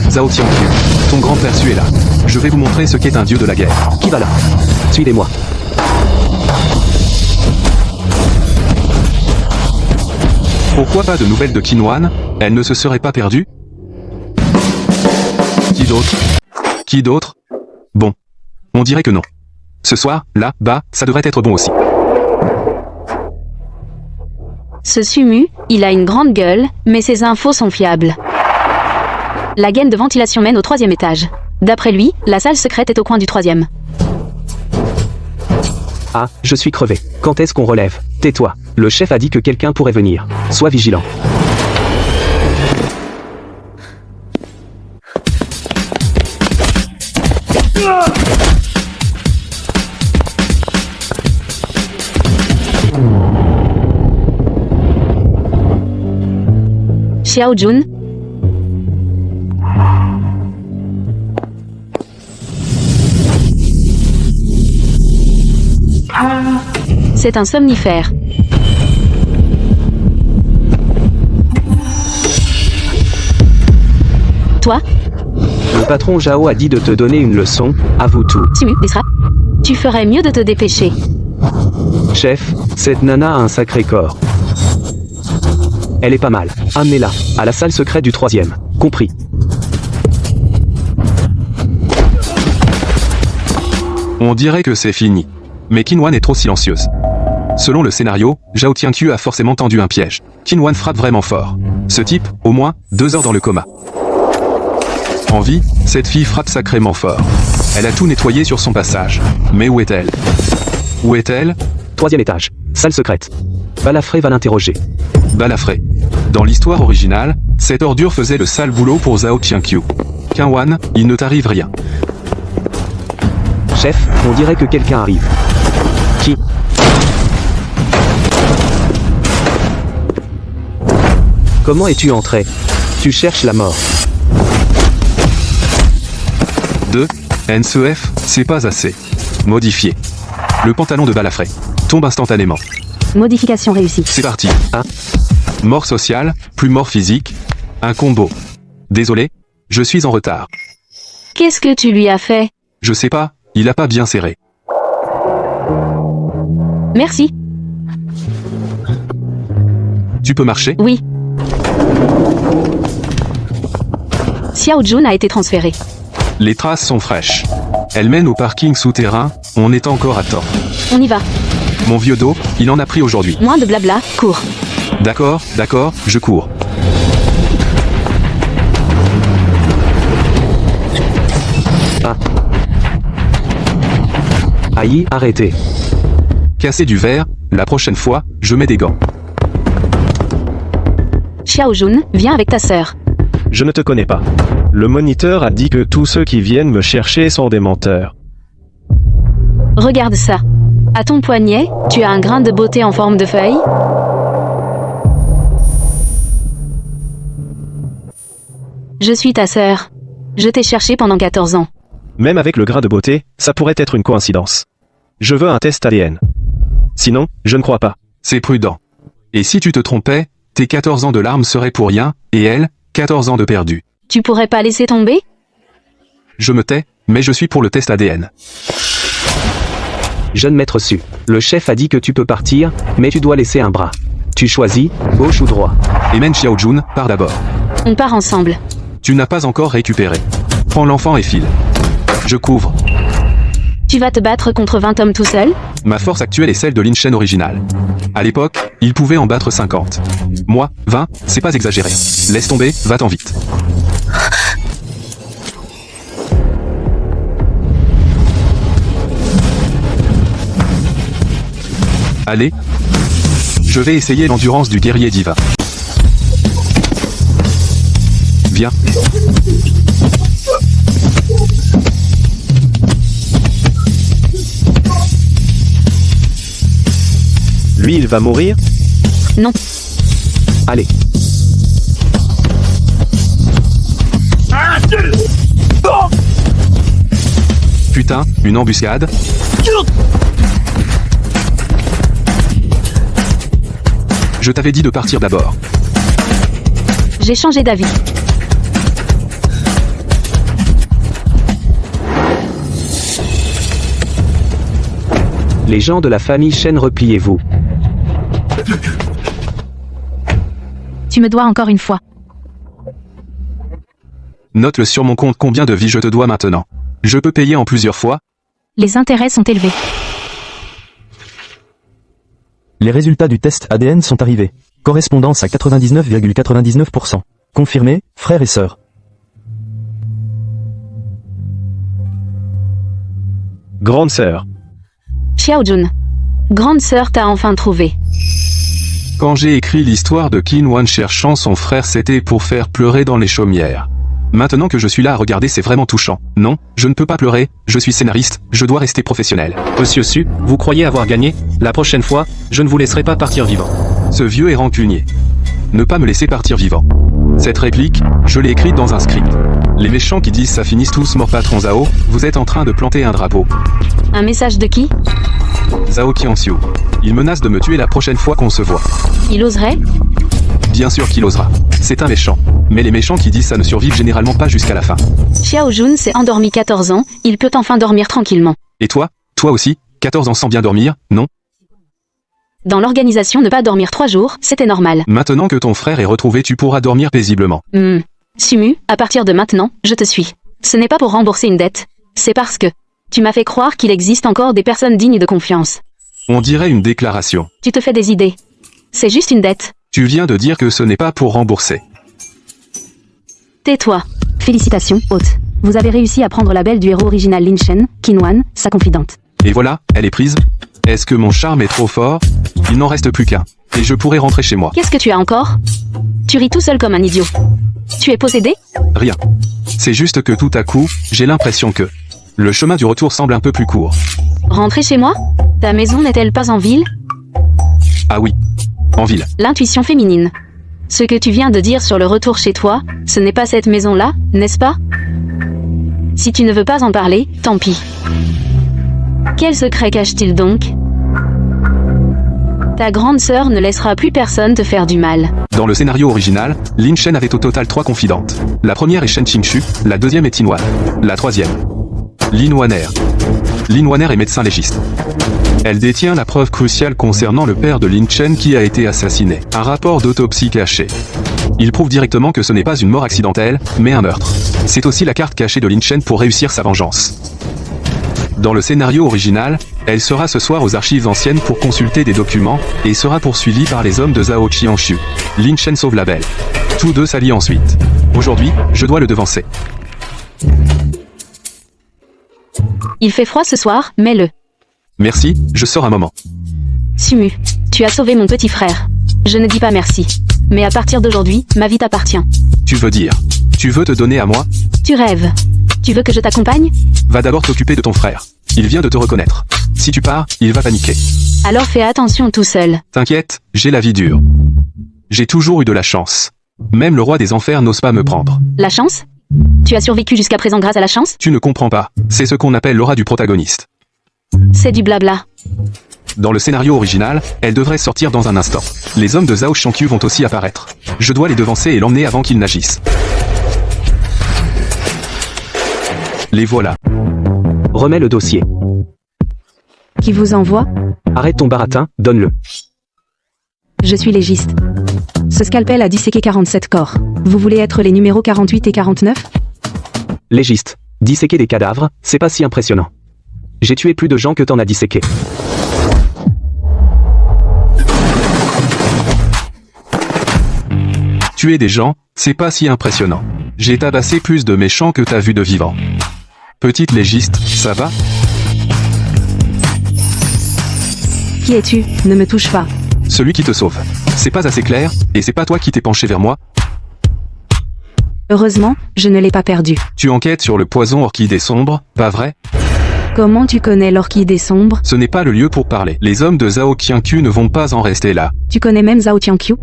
Zhao Tianqiu, ton grand perçu est là. Je vais vous montrer ce qu'est un dieu de la guerre. Qui va là? Suivez-moi. Pourquoi pas de nouvelles de Qinwan? Elle ne se serait pas perdue? Qui d'autre? Qui d'autre? Bon. On dirait que non. Ce soir, là, bas, ça devrait être bon aussi. Ce Sumu, il a une grande gueule, mais ses infos sont fiables. La gaine de ventilation mène au 3e étage. D'après lui, la salle secrète est au coin du 3e. Ah, je suis crevé. Quand est-ce qu'on relève? Tais-toi. Le chef a dit que quelqu'un pourrait venir. Sois vigilant. Xiao Jun. C'est un somnifère. Toi? Le patron Zhao a dit de te donner une leçon, avoue tout. Sumu, Desra. Tu ferais mieux de te dépêcher. Chef, cette nana a un sacré corps. Elle est pas mal. Amenez-la, à la salle secrète du 3e. Compris. On dirait que c'est fini. Mais Qinwan est trop silencieuse. Selon le scénario, Zhao Tianqiu a forcément tendu un piège. Qinwan frappe vraiment fort. Ce type, au moins, 2 heures dans le coma. En vie, cette fille frappe sacrément fort. Elle a tout nettoyé sur son passage. Mais où est-elle? Où est-elle? 3e étage. Salle secrète. Balafré va l'interroger. Balafré. Dans l'histoire originale, cette ordure faisait le sale boulot pour Zhao Tianqiu. Qinwan, il ne t'arrive rien. Chef, on dirait que quelqu'un arrive. Qui? Comment es-tu entré? Tu cherches la mort. 2. NCF, c'est pas assez. Modifié. Le pantalon de Balafré tombe instantanément. Modification réussie. C'est parti. 1. Mort sociale, plus mort physique. Un combo. Désolé, je suis en retard. Qu'est-ce que tu lui as fait? Je sais pas, il a pas bien serré. Merci. Tu peux marcher? Oui. Xiao Jun a été transféré. Les traces sont fraîches. Elles mènent au parking souterrain, on est encore à temps. On y va. Mon vieux dos, il en a pris aujourd'hui. Moins de blabla, cours. D'accord, je cours. Ah. Aïe, arrêtez. Casser du verre, la prochaine fois, je mets des gants. Xiao Jun, viens avec ta sœur. Je ne te connais pas. Le moniteur a dit que tous ceux qui viennent me chercher sont des menteurs. Regarde ça. À ton poignet, tu as un grain de beauté en forme de feuille? Je suis ta sœur. Je t'ai cherché pendant 14 ans. Même avec le grain de beauté, ça pourrait être une coïncidence. Je veux un test ADN. Sinon, je ne crois pas. C'est prudent. Et si tu te trompais, tes 14 ans de larmes seraient pour rien, et elle, 14 ans de perdu. Tu pourrais pas laisser tomber? Je me tais, mais je suis pour le test ADN. Jeune maître Su, le chef a dit que tu peux partir, mais tu dois laisser un bras. Tu choisis, gauche ou droit. Et Men Xiao Jun, pars d'abord. On part ensemble. Tu n'as pas encore récupéré. Prends l'enfant et file. Je couvre. Tu vas te battre contre 20 hommes tout seul? Ma force actuelle est celle de l'Inchen original. À l'époque, il pouvait en battre 50. Moi, 20, c'est pas exagéré. Laisse tomber, va-t'en vite. Allez. Je vais essayer l'endurance du guerrier divin. Viens. Lui, il va mourir? Non. Allez. Putain. Putain, une embuscade. Je t'avais dit de partir d'abord. J'ai changé d'avis. Les gens de la famille Shen, repliez-vous. Tu me dois encore une fois. Note-le sur mon compte combien de vies je te dois maintenant. Je peux payer en plusieurs fois. Les intérêts sont élevés. Les résultats du test ADN sont arrivés. Correspondance à 99,99%. Confirmé, frères et sœurs. Grande sœur. Xiaojun. Grande sœur t'a enfin trouvé. Quand j'ai écrit l'histoire de Qin-Wan cherchant son frère, c'était pour faire pleurer dans les chaumières. Maintenant que je suis là à regarder, c'est vraiment touchant. Non, je ne peux pas pleurer, je suis scénariste, je dois rester professionnel. Monsieur Su, vous croyez avoir gagné? La prochaine fois, je ne vous laisserai pas partir vivant. Ce vieux est rancunier. Ne pas me laisser partir vivant. Cette réplique, je l'ai écrite dans un script. Les méchants qui disent ça finissent tous morts patron Zhao, vous êtes en train de planter un drapeau. Un message de qui? Zhao Qianxiu. Il menace de me tuer la prochaine fois qu'on se voit. Il oserait? Bien sûr qu'il osera. C'est un méchant. Mais les méchants qui disent ça ne survivent généralement pas jusqu'à la fin. Xiaojun s'est endormi 14 ans, il peut enfin dormir tranquillement. Et toi? Toi aussi? 14 ans sans bien dormir, non? Dans l'organisation, ne pas dormir 3 jours, c'était normal. Maintenant que ton frère est retrouvé, tu pourras dormir paisiblement. Sumu, à partir de maintenant, je te suis. Ce n'est pas pour rembourser une dette. C'est parce que tu m'as fait croire qu'il existe encore des personnes dignes de confiance. On dirait une déclaration. Tu te fais des idées. C'est juste une dette. Tu viens de dire que ce n'est pas pour rembourser. Tais-toi. Félicitations, hôte. Vous avez réussi à prendre la belle du héros original Lin Shen, Qin-Wan, sa confidente. Et voilà, elle est prise. Est-ce que mon charme est trop fort? Il n'en reste plus qu'un. Et je pourrais rentrer chez moi. Qu'est-ce que tu as encore? Tu ris tout seul comme un idiot. Tu es possédé? Rien. C'est juste que tout à coup, j'ai l'impression que le chemin du retour semble un peu plus court. Rentrer chez moi? Ta maison n'est-elle pas en ville? Ah oui. En ville. L'intuition féminine. Ce que tu viens de dire sur le retour chez toi, ce n'est pas cette maison-là, n'est-ce pas? Si tu ne veux pas en parler, tant pis. Quel secret cache-t-il donc? Ta grande sœur ne laissera plus personne te faire du mal. Dans le scénario original, Lin Shen avait au total 3 confidentes. La première est Shen Qingshu, la deuxième est Qin-Wan. La troisième, Lin Waner. Lin Waner est médecin légiste. Elle détient la preuve cruciale concernant le père de Lin Chen qui a été assassiné. Un rapport d'autopsie caché. Il prouve directement que ce n'est pas une mort accidentelle, mais un meurtre. C'est aussi la carte cachée de Lin Chen pour réussir sa vengeance. Dans le scénario original, elle sera ce soir aux archives anciennes pour consulter des documents, et sera poursuivie par les hommes de Zhao Qianxiu. Lin Chen sauve la belle. Tous deux s'allient ensuite. Aujourd'hui, je dois le devancer. Il fait froid ce soir, mets-le. Merci, je sors un moment. Sumu, tu as sauvé mon petit frère. Je ne dis pas merci. Mais à partir d'aujourd'hui, ma vie t'appartient. Tu veux dire, tu veux te donner à moi? Tu rêves. Tu veux que je t'accompagne? Va d'abord t'occuper de ton frère. Il vient de te reconnaître. Si tu pars, il va paniquer. Alors fais attention tout seul. T'inquiète, j'ai la vie dure. J'ai toujours eu de la chance. Même le roi des enfers n'ose pas me prendre. La chance? Tu as survécu jusqu'à présent grâce à la chance? Tu ne comprends pas. C'est ce qu'on appelle l'aura du protagoniste. C'est du blabla. Dans le scénario original, elle devrait sortir dans un instant. Les hommes de Zhao Qianqiu vont aussi apparaître. Je dois les devancer et l'emmener avant qu'ils n'agissent. Les voilà. Remets le dossier. Qui vous envoie? Arrête ton baratin, donne-le. Je suis légiste. Ce scalpel a disséqué 47 corps. Vous voulez être les numéros 48 et 49? Légiste. Disséquer des cadavres, c'est pas si impressionnant. J'ai tué plus de gens que t'en as disséqué. Tuer des gens, c'est pas si impressionnant. J'ai tabassé plus de méchants que t'as vu de vivants. Petite légiste, ça va? Qui es-tu? Ne me touche pas. Celui qui te sauve. C'est pas assez clair, et c'est pas toi qui t'es penché vers moi? Heureusement, je ne l'ai pas perdu. Tu enquêtes sur le poison orchidée sombre, pas vrai? Comment tu connais l'orchidée sombre? Ce n'est pas le lieu pour parler. Les hommes de Zhao Qianqiu ne vont pas en rester là. Tu connais même Zhao Qianqiu?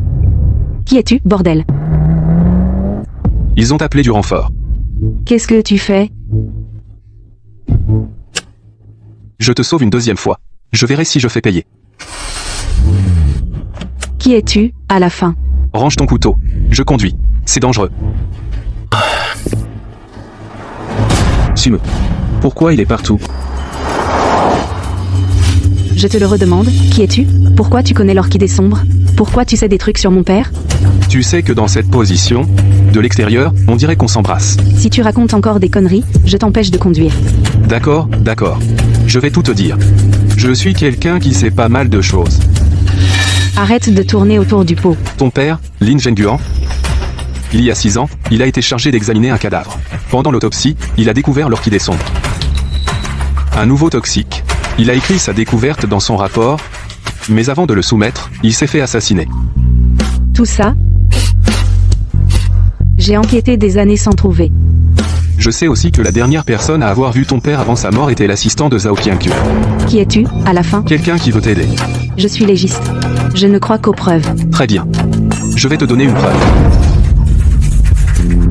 Qui es-tu, bordel? Ils ont appelé du renfort. Qu'est-ce que tu fais? Je te sauve une deuxième fois. Je verrai si je fais payer. Qui es-tu, à la fin? Range ton couteau. Je conduis. C'est dangereux. Sume. Pourquoi il est partout? Je te le redemande, qui es-tu? Pourquoi tu connais l'orchidée sombre? Pourquoi tu sais des trucs sur mon père? Tu sais que dans cette position, de l'extérieur, on dirait qu'on s'embrasse. Si tu racontes encore des conneries, je t'empêche de conduire. D'accord, d'accord. Je vais tout te dire. Je suis quelqu'un qui sait pas mal de choses. Arrête de tourner autour du pot. Ton père, Lin Zhenguan, il y a 6 ans, il a été chargé d'examiner un cadavre. Pendant l'autopsie, il a découvert l'orchidée sombre. Un nouveau toxique. Il a écrit sa découverte dans son rapport, mais avant de le soumettre, il s'est fait assassiner. Tout ça? J'ai enquêté des années sans trouver. Je sais aussi que la dernière personne à avoir vu ton père avant sa mort était l'assistant de Zhao Qianqiu. Qui es-tu, à la fin? Quelqu'un qui veut t'aider. Je suis légiste. Je ne crois qu'aux preuves. Très bien. Je vais te donner une preuve.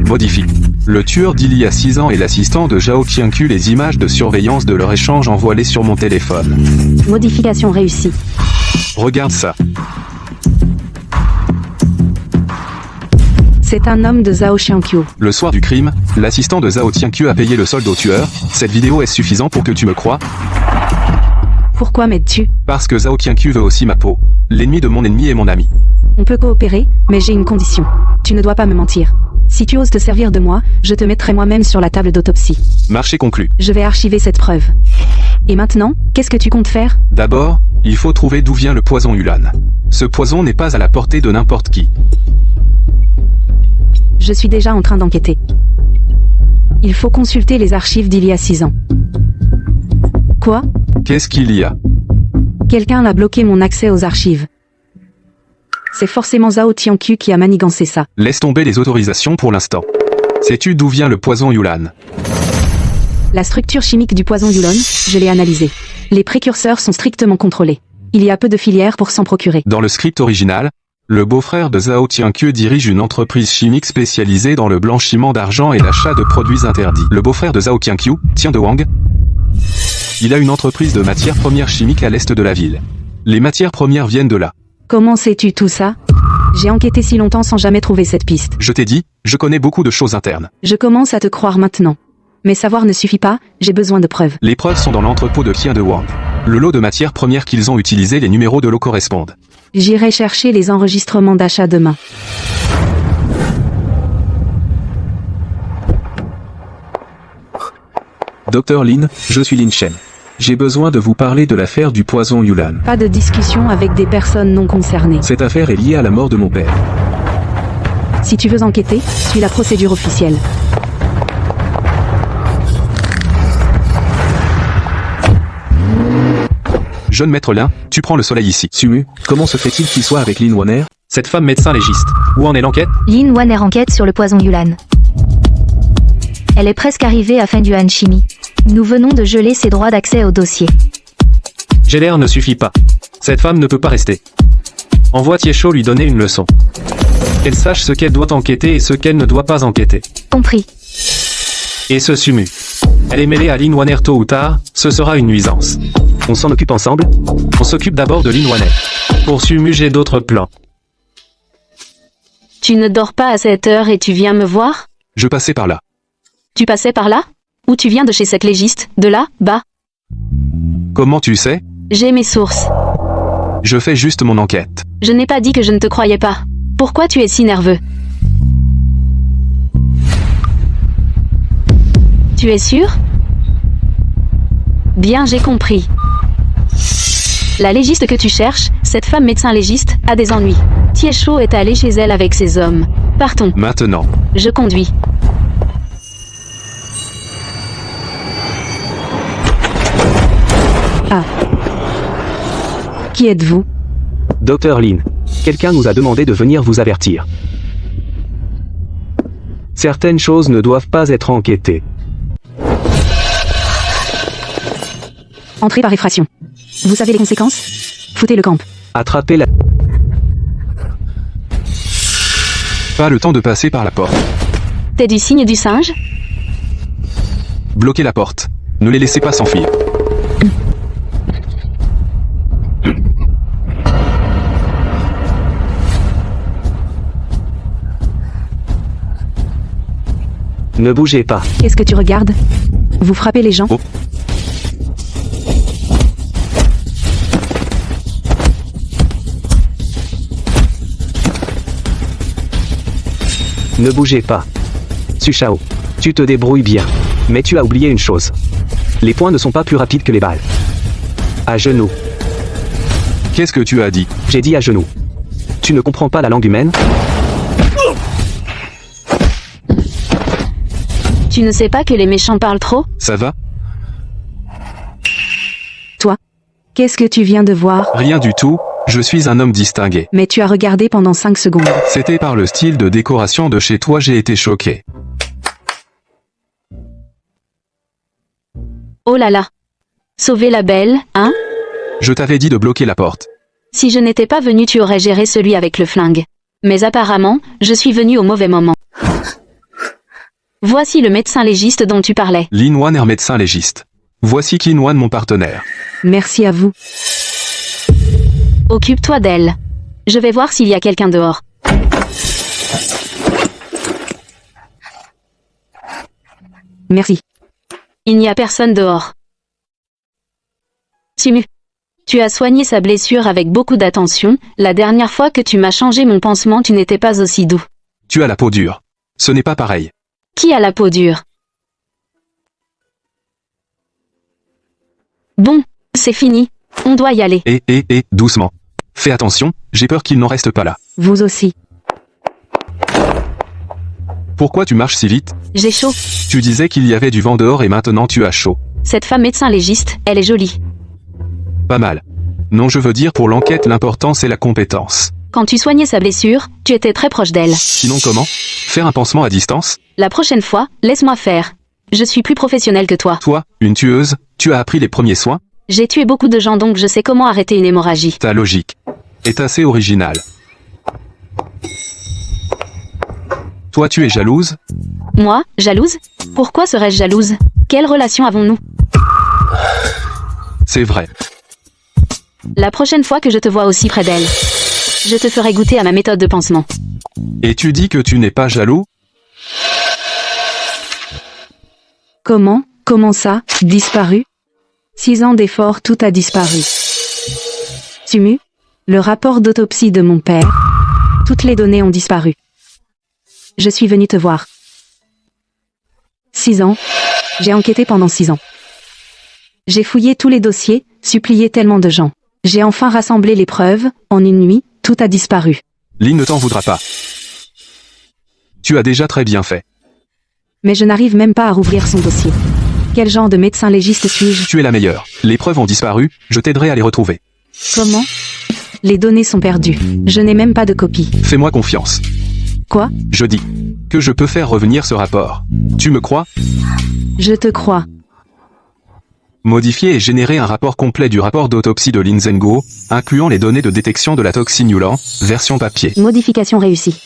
Modifie. Le tueur d'il y a 6 ans et l'assistant de Zhao Qianqiu, les images de surveillance de leur échange envoyées sur mon téléphone. Modification réussie. Regarde ça. C'est un homme de Zhao Qianqiu. Le soir du crime, l'assistant de Zhao Qianqiu a payé le solde au tueur. Cette vidéo est suffisante pour que tu me crois? Pourquoi m'aides-tu? Parce que Zhao Qianqiu veut aussi ma peau. L'ennemi de mon ennemi est mon ami. On peut coopérer, mais j'ai une condition. Tu ne dois pas me mentir. Si tu oses te servir de moi, je te mettrai moi-même sur la table d'autopsie. Marché conclu. Je vais archiver cette preuve. Et maintenant, qu'est-ce que tu comptes faire? D'abord, il faut trouver d'où vient le poison Yulan. Ce poison n'est pas à la portée de n'importe qui. Je suis déjà en train d'enquêter. Il faut consulter les archives d'il y a 6 ans. Quoi? Qu'est-ce qu'il y a? Quelqu'un a bloqué mon accès aux archives. C'est forcément Zhao Qianqiu qui a manigancé ça. Laisse tomber les autorisations pour l'instant. Sais-tu d'où vient le poison Yulan? La structure chimique du poison Yulan, je l'ai analysée. Les précurseurs sont strictement contrôlés. Il y a peu de filières pour s'en procurer. Dans le script original, le beau-frère de Zhao Qianqiu dirige une entreprise chimique spécialisée dans le blanchiment d'argent et l'achat de produits interdits. Le beau-frère de Zhao Qianqiu, Tian De Wang, il a une entreprise de matières premières chimiques à l'est de la ville. Les matières premières viennent de là. Comment sais-tu tout ça? J'ai enquêté si longtemps sans jamais trouver cette piste. Je t'ai dit, je connais beaucoup de choses internes. Je commence à te croire maintenant. Mais savoir ne suffit pas, j'ai besoin de preuves. Les preuves sont dans l'entrepôt de Tian De Wang. Le lot de matières premières qu'ils ont utilisé, les numéros de lot correspondent. J'irai chercher les enregistrements d'achat demain. Docteur Lin, je suis Lin Shen. J'ai besoin de vous parler de l'affaire du poison Yulan. Pas de discussion avec des personnes non concernées. Cette affaire est liée à la mort de mon père. Si tu veux enquêter, suis la procédure officielle. Jeune maître Lin, tu prends le soleil ici. Sumu, comment se fait-il qu'il soit avec Lin Wanner? Cette femme médecin légiste. Où en est l'enquête? Lin Wanner enquête sur le poison Yulan. Elle est presque arrivée à Fengyuan Chimie. Nous venons de geler ses droits d'accès au dossier. GLR ne suffit pas. Cette femme ne peut pas rester. Envoie Tiesho lui donner une leçon. Qu'elle sache ce qu'elle doit enquêter et ce qu'elle ne doit pas enquêter. Compris. Et ce Sumu. Elle est mêlée à Lin Wanner tôt ou tard, ce sera une nuisance. On s'en occupe ensemble? On s'occupe d'abord de Lin Wanner. Pour Sumu, j'ai d'autres plans. Tu ne dors pas à cette heure et tu viens me voir? Je passais par là. Tu passais par là? Ou tu viens de chez cette légiste, de là, bas? Comment tu sais? J'ai mes sources. Je fais juste mon enquête. Je n'ai pas dit que je ne te croyais pas. Pourquoi tu es si nerveux? Tu es sûr? Bien, j'ai compris. La légiste que tu cherches, cette femme médecin légiste, a des ennuis. Tiesho est allé chez elle avec ses hommes. Partons. Maintenant. Je conduis. Ah. Qui êtes-vous? Docteur Lin. Quelqu'un nous a demandé de venir vous avertir. Certaines choses ne doivent pas être enquêtées. Entrez par effraction. Vous savez les conséquences? Foutez le camp. Attrapez la... Pas le temps de passer par la porte. T'es du signe du singe? Bloquez la porte. Ne les laissez pas s'enfuir. Ne bougez pas. Qu'est-ce que tu regardes? Vous frappez les gens? Oh. Ne bougez pas. Su Shao, tu te débrouilles bien. Mais tu as oublié une chose. Les poings ne sont pas plus rapides que les balles. À genoux. Qu'est-ce que tu as dit? J'ai dit à genoux. Tu ne comprends pas la langue humaine? Tu ne sais pas que les méchants parlent trop? Ça va? Toi? Qu'est-ce que tu viens de voir? Rien du tout, je suis un homme distingué. Mais tu as regardé pendant 5 secondes. C'était par le style de décoration de chez toi, j'ai été choqué. Oh là là. Sauver la belle, hein? Je t'avais dit de bloquer la porte. Si je n'étais pas venu, tu aurais géré celui avec le flingue. Mais apparemment, je suis venu au mauvais moment. Voici le médecin légiste dont tu parlais. Lin Wan est médecin légiste. Voici Qin Wan, mon partenaire. Merci à vous. Occupe-toi d'elle. Je vais voir s'il y a quelqu'un dehors. Merci. Il n'y a personne dehors. Simu. Tu as soigné sa blessure avec beaucoup d'attention. La dernière fois que tu m'as changé mon pansement, tu n'étais pas aussi doux. Tu as la peau dure. Ce n'est pas pareil. Qui a la peau dure? Bon, c'est fini. On doit y aller. Doucement. Fais attention, j'ai peur qu'il n'en reste pas là. Vous aussi. Pourquoi tu marches si vite? J'ai chaud. Tu disais qu'il y avait du vent dehors et maintenant tu as chaud. Cette femme médecin légiste, elle est jolie. Pas mal. Non, je veux dire pour l'enquête, l'important c'est la compétence. Quand tu soignais sa blessure, tu étais très proche d'elle. Sinon comment? Faire un pansement à distance? La prochaine fois, laisse-moi faire. Je suis plus professionnelle que toi. Toi, une tueuse, tu as appris les premiers soins? J'ai tué beaucoup de gens donc je sais comment arrêter une hémorragie. Ta logique est assez originale. Toi tu es jalouse? Moi, jalouse? Pourquoi serais-je jalouse? Quelle relation avons-nous? C'est vrai. La prochaine fois que je te vois aussi près d'elle, je te ferai goûter à ma méthode de pansement. Et tu dis que tu n'es pas jaloux? Comment? Comment ça? Disparu? 6 ans d'efforts, tout a disparu. Simu? Le rapport d'autopsie de mon père. Toutes les données ont disparu. Je suis venu te voir. 6 ans. J'ai enquêté pendant 6 ans. J'ai fouillé tous les dossiers, supplié tellement de gens. J'ai enfin rassemblé les preuves, en une nuit, tout a disparu. Lin ne t'en voudra pas. Tu as déjà très bien fait. Mais je n'arrive même pas à rouvrir son dossier. Quel genre de médecin légiste suis-je? Tu es la meilleure. Les preuves ont disparu, je t'aiderai à les retrouver. Comment? Les données sont perdues. Je n'ai même pas de copie. Fais-moi confiance. Quoi? Je dis que je peux faire revenir ce rapport. Tu me crois? Je te crois. Modifier et générer un rapport complet du rapport d'autopsie de Lin Zhenguo, incluant les données de détection de la toxine Yulan, version papier. Modification réussie.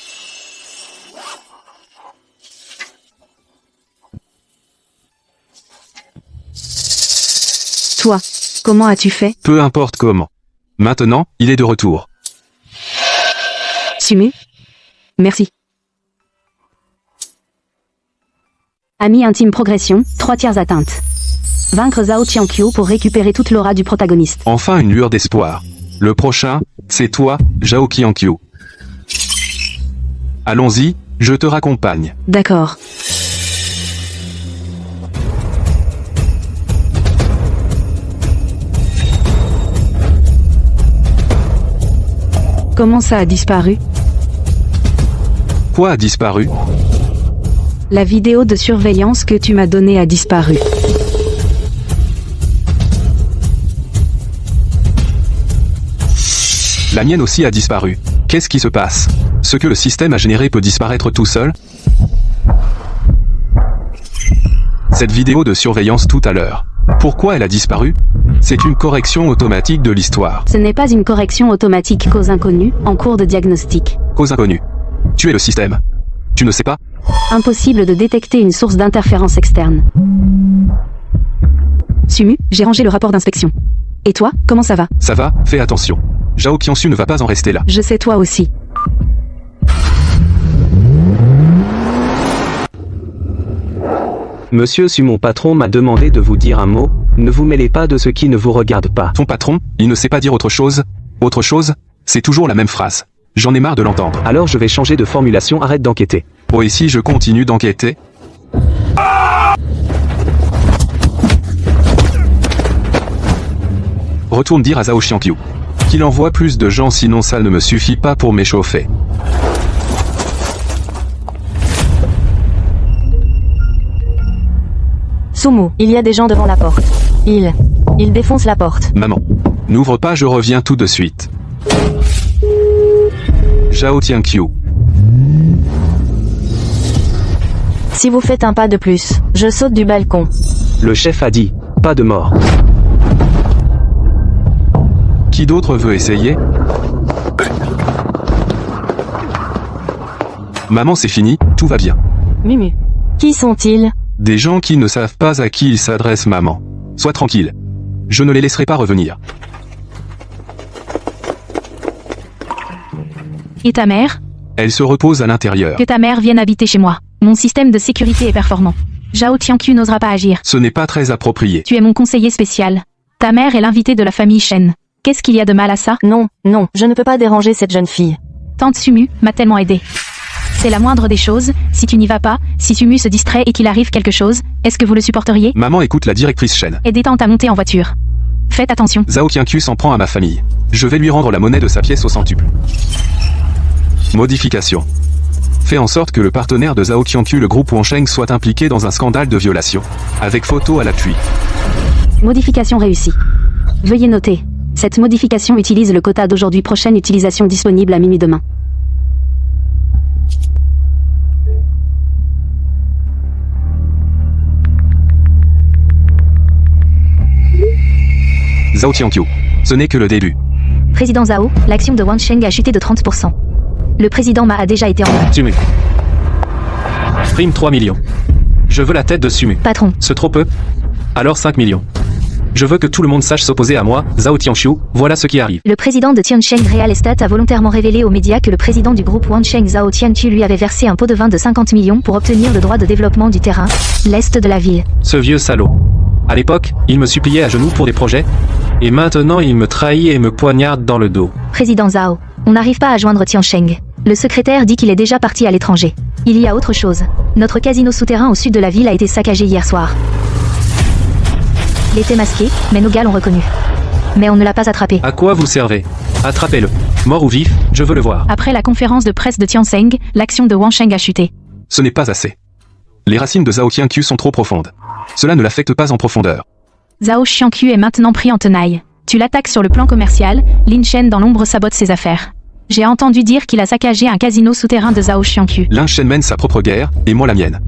Toi, comment as-tu fait? Peu importe comment. Maintenant, il est de retour. Sumu? Merci. Ami intime progression, 3 tiers atteinte. Vaincre Zhao Qianqiu pour récupérer toute l'aura du protagoniste. Enfin une lueur d'espoir. Le prochain, c'est toi, Zhao Qianqiu. Allons-y, je te raccompagne. D'accord. Comment ça a disparu? Quoi a disparu? La vidéo de surveillance que tu m'as donnée a disparu. La mienne aussi a disparu. Qu'est-ce qui se passe? Ce que le système a généré peut disparaître tout seul? Cette vidéo de surveillance tout à l'heure. Pourquoi elle a disparu? C'est une correction automatique de l'histoire. Ce n'est pas une correction automatique cause inconnue, en cours de diagnostic. Cause inconnue. Tu es le système. Tu ne sais pas? Impossible de détecter une source d'interférence externe. Sumu, j'ai rangé le rapport d'inspection. Et toi, comment ça va? Ça va, fais attention. Zhao Qianqiu ne va pas en rester là. Je sais, toi aussi. Monsieur Su, mon patron m'a demandé de vous dire un mot, ne vous mêlez pas de ce qui ne vous regarde pas. Ton patron, il ne sait pas dire autre chose? Autre chose? C'est toujours la même phrase. J'en ai marre de l'entendre. Alors je vais changer de formulation, arrête d'enquêter. Oh, et si je continue d'enquêter? Retourne dire à Zhao Xiangqiu qu'il envoie plus de gens, sinon ça ne me suffit pas pour m'échauffer. Sumu, il y a des gens devant la porte. Ils défoncent la porte. Maman, n'ouvre pas, je reviens tout de suite. Zhao Xiangqiu. Si vous faites un pas de plus, je saute du balcon. Le chef a dit, pas de mort. Qui d'autre veut essayer? Maman, c'est fini, tout va bien. Mumu. Qui sont-ils? Des gens qui ne savent pas à qui ils s'adressent, maman. Sois tranquille. Je ne les laisserai pas revenir. Et ta mère? Elle se repose à l'intérieur. Que ta mère vienne habiter chez moi. Mon système de sécurité est performant. Zhao Xiangqiu n'osera pas agir. Ce n'est pas très approprié. Tu es mon conseiller spécial. Ta mère est l'invitée de la famille Shen. Qu'est-ce qu'il y a de mal à ça? Non, je ne peux pas déranger cette jeune fille. Tante Sumu m'a tellement aidé. C'est la moindre des choses, si tu n'y vas pas, si Sumu se distrait et qu'il arrive quelque chose, est-ce que vous le supporteriez? Maman, écoute la directrice Shen. Aidez tante à monter en voiture. Faites attention. Zhao Qiangqiu s'en prend à ma famille. Je vais lui rendre la monnaie de sa pièce au centuple. Modification. Fais en sorte que le partenaire de Zhao Qiangqiu, le groupe Wansheng, soit impliqué dans un scandale de violation. Avec photo à l'appui. Modification réussie. Veuillez noter. Cette modification utilise le quota d'aujourd'hui, prochaine utilisation disponible à minuit demain. Zhao Qiangqiu. Ce n'est que le début. Président Zhao, l'action de Wansheng a chuté de 30%. Le président Ma a déjà été en... Sumu. Prime 3 millions. Je veux la tête de Sumu. Patron. C'est trop peu? Alors 5 millions. Je veux que tout le monde sache s'opposer à moi, Zhao Qiangqiu, voilà ce qui arrive. Le président de Tiansheng Real Estate a volontairement révélé aux médias que le président du groupe Wansheng Zhao Qiangqiu lui avait versé un pot de vin de 50 millions pour obtenir le droit de développement du terrain, l'est de la ville. Ce vieux salaud. À l'époque, il me suppliait à genoux pour des projets. Et maintenant il me trahit et me poignarde dans le dos. Président Zhao, on n'arrive pas à joindre Tiansheng. Le secrétaire dit qu'il est déjà parti à l'étranger. Il y a autre chose. Notre casino souterrain au sud de la ville a été saccagé hier soir. Il était masqué, mais nos gars l'ont reconnu. Mais on ne l'a pas attrapé. À quoi vous servez? Attrapez-le. Mort ou vif, je veux le voir. Après la conférence de presse de Tiansheng, l'action de Wansheng a chuté. Ce n'est pas assez. Les racines de Zhao Qiangqiu sont trop profondes. Cela ne l'affecte pas en profondeur. Zhao Xiangqiu est maintenant pris en tenaille. Tu l'attaques sur le plan commercial, Lin Shen dans l'ombre sabote ses affaires. J'ai entendu dire qu'il a saccagé un casino souterrain de Zhao Xiangqiu. Lin Shen mène sa propre guerre, et moi la mienne.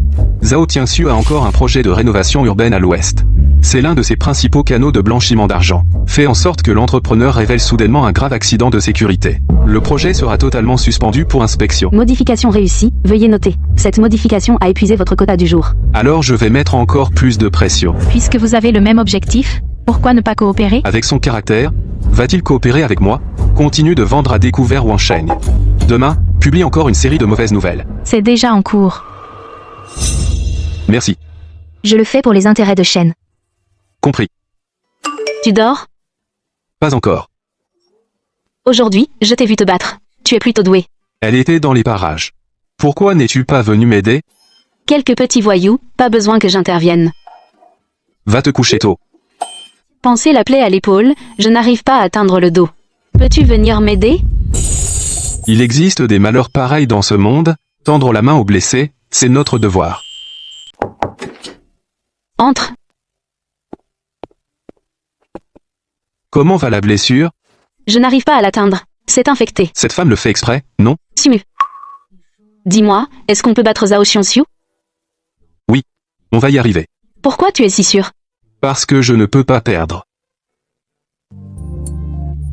Zhao Qiangqiu a encore un projet de rénovation urbaine à l'ouest. C'est l'un de ses principaux canaux de blanchiment d'argent. Fais en sorte que l'entrepreneur révèle soudainement un grave accident de sécurité. Le projet sera totalement suspendu pour inspection. Modification réussie, veuillez noter. Cette modification a épuisé votre quota du jour. Alors je vais mettre encore plus de pression. Puisque vous avez le même objectif, pourquoi ne pas coopérer? Avec son caractère, va-t-il coopérer avec moi? Continue de vendre à découvert Wansheng. Demain, publie encore une série de mauvaises nouvelles. C'est déjà en cours. Merci. Je le fais pour les intérêts de Shen. Compris. Tu dors? Pas encore. Aujourd'hui, je t'ai vu te battre. Tu es plutôt doué. Elle était dans les parages. Pourquoi n'es-tu pas venu m'aider? Quelques petits voyous, pas besoin que j'intervienne. Va te coucher tôt. Pensez la plaie à l'épaule, je n'arrive pas à atteindre le dos. Peux-tu venir m'aider? Il existe des malheurs pareils dans ce monde, tendre la main aux blessés, c'est notre devoir. Entre. Comment va la blessure? Je n'arrive pas à l'atteindre. C'est infecté. Cette femme le fait exprès, non? Sumu. Dis-moi, est-ce qu'on peut battre Zhao Xiangqiu? Oui. On va y arriver. Pourquoi tu es si sûr? Parce que je ne peux pas perdre.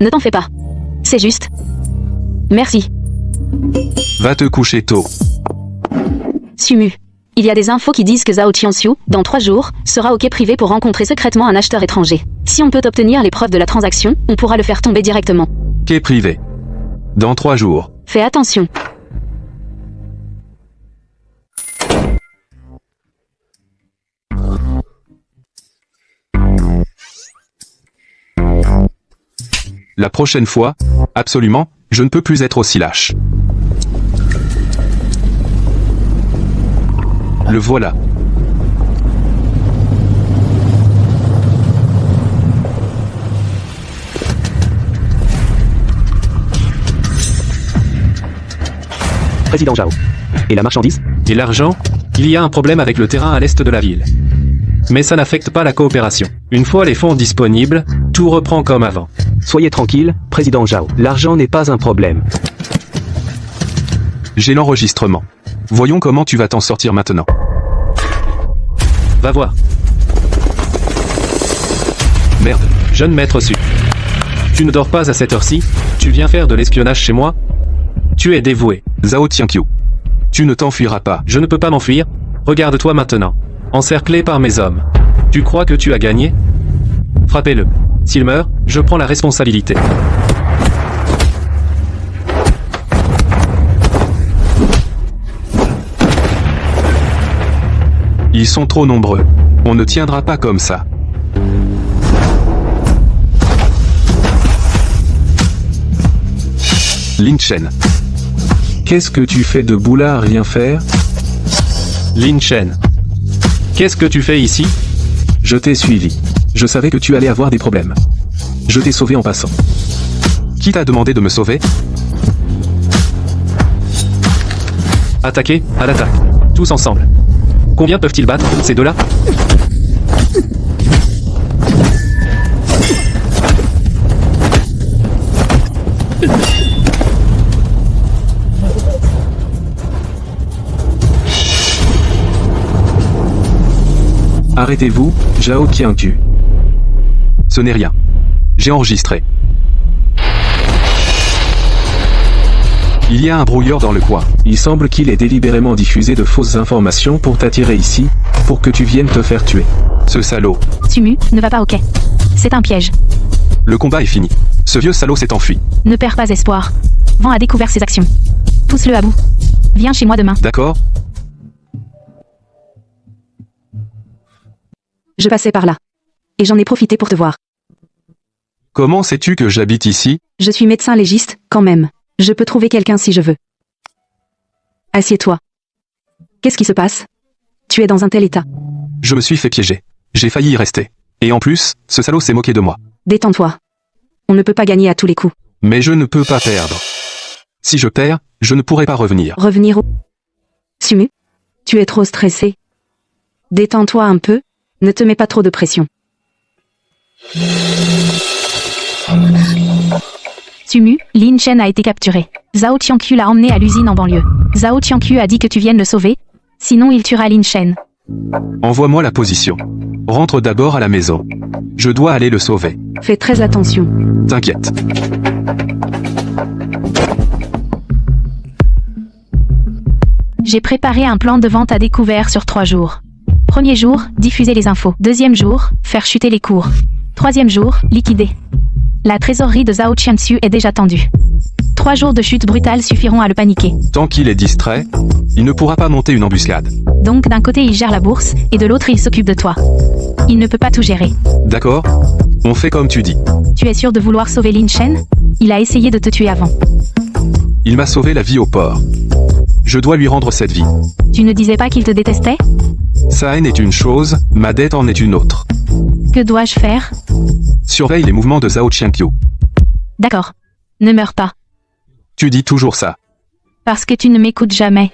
Ne t'en fais pas. C'est juste. Merci. Va te coucher tôt. Sumu. Il y a des infos qui disent que Zhao Qiangqiu, dans 3 jours, sera au quai privé pour rencontrer secrètement un acheteur étranger. Si on peut obtenir les preuves de la transaction, on pourra le faire tomber directement. Quai privé. Dans 3 jours. Fais attention. La prochaine fois, absolument, je ne peux plus être aussi lâche. Le voilà. Président Zhao. Et la marchandise? Et l'argent? Il y a un problème avec le terrain à l'est de la ville. Mais ça n'affecte pas la coopération. Une fois les fonds disponibles, tout reprend comme avant. Soyez tranquille, Président Zhao. L'argent n'est pas un problème. J'ai l'enregistrement. Voyons comment tu vas t'en sortir maintenant. Va voir. Merde. Jeune maître Su. Tu ne dors pas à cette heure-ci? Tu viens faire de l'espionnage chez moi? Tu es dévoué. Zhao Tianqiu. Tu ne t'enfuiras pas. Je ne peux pas m'enfuir. Regarde-toi maintenant. Encerclé par mes hommes. Tu crois que tu as gagné? Frappez-le. S'il meurt, je prends la responsabilité. Ils sont trop nombreux. On ne tiendra pas comme ça. Lin Chen. Qu'est-ce que tu fais debout là à rien faire? Lin Chen. Qu'est-ce que tu fais ici? Je t'ai suivi. Je savais que tu allais avoir des problèmes. Je t'ai sauvé en passant. Qui t'a demandé de me sauver? Attaquez, à l'attaque. Tous ensemble. Combien peuvent-ils battre, ces deux-là? Arrêtez-vous, Zhao Tianqiu. Ce n'est rien. J'ai enregistré. Il y a un brouilleur dans le coin. Il semble qu'il ait délibérément diffusé de fausses informations pour t'attirer ici, pour que tu viennes te faire tuer. Ce salaud. Sumu, ne va pas au quai. C'est un piège. Le combat est fini. Ce vieux salaud s'est enfui. Ne perds pas espoir. Vent a découvert ses actions. Pousse-le à bout. Viens chez moi demain. D'accord? Je passais par là. Et j'en ai profité pour te voir. Comment sais-tu que j'habite ici? Je suis médecin légiste, quand même. Je peux trouver quelqu'un si je veux. Assieds-toi. Qu'est-ce qui se passe? Tu es dans un tel état. Je me suis fait piéger. J'ai failli y rester. Et en plus, ce salaud s'est moqué de moi. Détends-toi. On ne peut pas gagner à tous les coups. Mais je ne peux pas perdre. Si je perds, je ne pourrai pas revenir. Revenir au... Sumu? Tu es trop stressé. Détends-toi un peu. Ne te mets pas trop de pression. Sumu, Lin Chen a été capturé. Zhao Tianqiu l'a emmené à l'usine en banlieue. Zhao Tianqiu a dit que tu viennes le sauver, sinon il tuera Lin Chen. Envoie-moi la position. Rentre d'abord à la maison. Je dois aller le sauver. Fais très attention. T'inquiète. J'ai préparé un plan de vente à découvert sur 3 jours. Premier jour, diffuser les infos. Deuxième jour, faire chuter les cours. Troisième jour, liquider. La trésorerie de Zhao Tianqiu est déjà tendue. 3 jours de chute brutale suffiront à le paniquer. Tant qu'il est distrait, il ne pourra pas monter une embuscade. Donc d'un côté il gère la bourse, et de l'autre il s'occupe de toi. Il ne peut pas tout gérer. D'accord? On fait comme tu dis. Tu es sûr de vouloir sauver Lin Chen? Il a essayé de te tuer avant. Il m'a sauvé la vie au port. Je dois lui rendre cette vie. Tu ne disais pas qu'il te détestait? Sa haine est une chose, ma dette en est une autre. Que dois-je faire? Surveille les mouvements de Zhao Tianqiu. D'accord. Ne meurs pas. Tu dis toujours ça. Parce que tu ne m'écoutes jamais.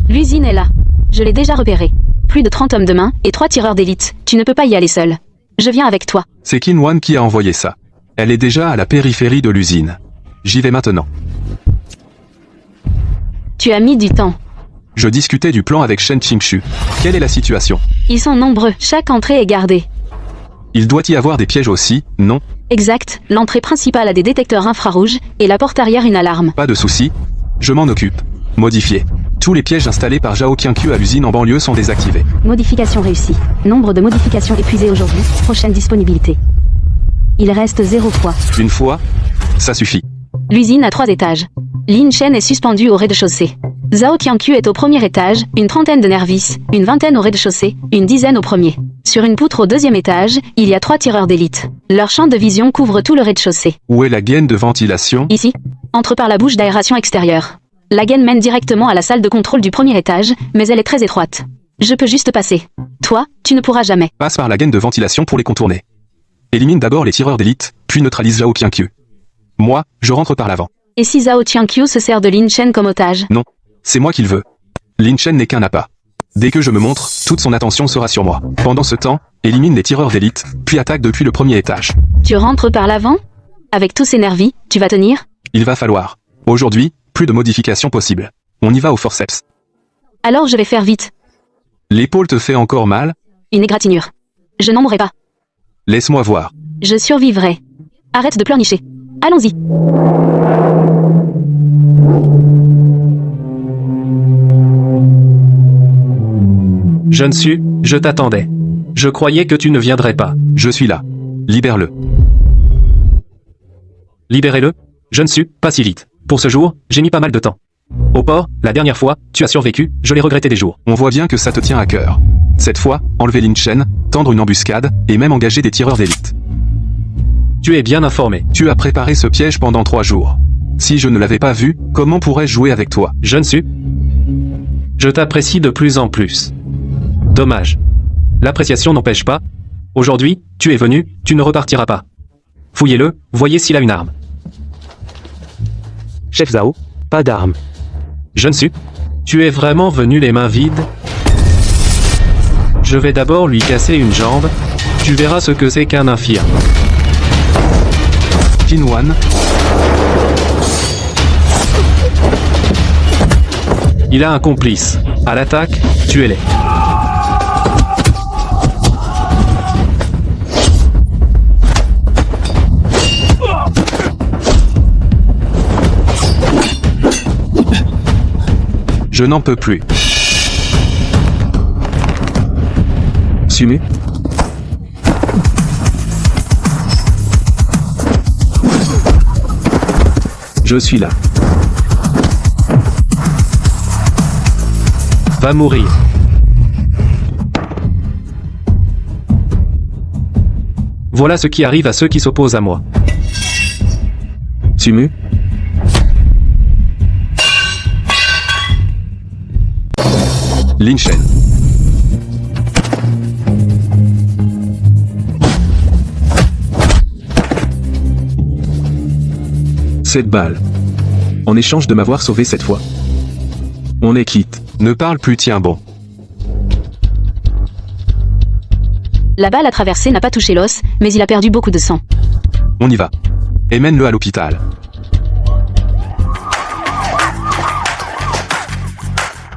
L'usine est là. Je l'ai déjà repérée. Plus de 30 hommes de main et 3 tireurs d'élite. Tu ne peux pas y aller seul. Je viens avec toi. C'est Qinwan qui a envoyé ça. Elle est déjà à la périphérie de l'usine. J'y vais maintenant. Tu as mis du temps. Je discutais du plan avec Shen Qingshu. Quelle est la situation? Ils sont nombreux. Chaque entrée est gardée. Il doit y avoir des pièges aussi, non? Exact. L'entrée principale a des détecteurs infrarouges et la porte arrière une alarme. Pas de souci. Je m'en occupe. Modifié. Tous les pièges installés par Zhao Tianqiu à l'usine en banlieue sont désactivés. Modification réussie. Nombre de modifications épuisées aujourd'hui. Prochaine disponibilité. Il reste 0 fois. Une fois? Ça suffit. L'usine a 3 étages. Lin Chen est suspendue au rez-de-chaussée. Zhao Qianqiu est au premier étage, une trentaine de nervis, une vingtaine au rez-de-chaussée, une dizaine au premier. Sur une poutre au deuxième étage, il y a 3 tireurs d'élite. Leur champ de vision couvre tout le rez-de-chaussée. Où est la gaine de ventilation? Ici. Entre par la bouche d'aération extérieure. La gaine mène directement à la salle de contrôle du premier étage, mais elle est très étroite. Je peux juste passer. Toi, tu ne pourras jamais. Passe par la gaine de ventilation pour les contourner. Élimine d'abord les tireurs d'élite, puis neutralise Zhao Qianqiu. Moi, je rentre par l'avant. Et si Zhao Qianqiu se sert de Lin Chen comme otage? Non. C'est moi qui le veux. Lin Chen n'est qu'un appât. Dès que je me montre, toute son attention sera sur moi. Pendant ce temps, élimine les tireurs d'élite, puis attaque depuis le premier étage. Tu rentres par l'avant? Avec tous ces nervis, tu vas tenir? Il va falloir. Aujourd'hui, plus de modifications possibles. On y va au forceps. Alors je vais faire vite. L'épaule te fait encore mal? Une égratignure. Je n'en mourrai pas. Laisse-moi voir. Je survivrai. Arrête de pleurnicher. Allons-y. Jeune Su, je t'attendais. Je croyais que tu ne viendrais pas. Je suis là. Libère-le. Libérez-le. Jeune Su, pas si vite. Pour ce jour, j'ai mis pas mal de temps. Au port, la dernière fois, tu as survécu, je l'ai regretté des jours. On voit bien que ça te tient à cœur. Cette fois, enlever Lin Chen, tendre une embuscade, et même engager des tireurs d'élite. Tu es bien informé. Tu as préparé ce piège pendant 3 jours. Si je ne l'avais pas vu, comment pourrais-je jouer avec toi? Jeune Su, je t'apprécie de plus en plus. Dommage. L'appréciation n'empêche pas. Aujourd'hui, tu es venu, tu ne repartiras pas. Fouillez-le, voyez s'il a une arme. Chef Zhao, pas d'armes. Jeune Su, tu es vraiment venu les mains vides? Je vais d'abord lui casser une jambe. Tu verras ce que c'est qu'un infirme. Qinwan. Il a un complice. À l'attaque, tuez-les. Je n'en peux plus. Sumu. Je suis là. Va mourir. Voilà ce qui arrive à ceux qui s'opposent à moi. Sumu. Lin Chen. Cette balle. En échange de m'avoir sauvé cette fois. On est quitte. Ne parle plus, tiens bon. La balle a traversé n'a pas touché l'os, mais il a perdu beaucoup de sang. On y va. Et mène-le à l'hôpital.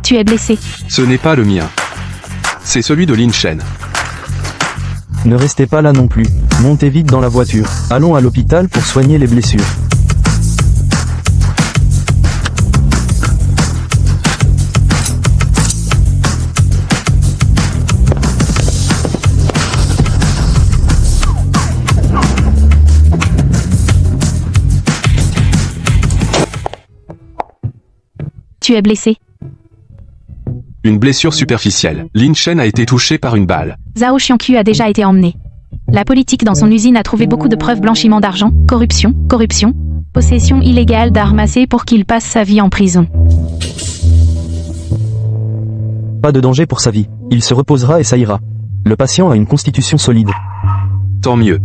Tu es blessé. Ce n'est pas le mien. C'est celui de Lin Chen. Ne restez pas là non plus. Montez vite dans la voiture. Allons à l'hôpital pour soigner les blessures. Tu es blessé. Une blessure superficielle. Lin Chen a été touché par une balle. Zhao Qianqiu a déjà été emmené. La politique dans son usine a trouvé beaucoup de preuves blanchiment d'argent, corruption, possession illégale d'armes assez pour qu'il passe sa vie en prison. Pas de danger pour sa vie. Il se reposera et ça ira. Le patient a une constitution solide. Tant mieux.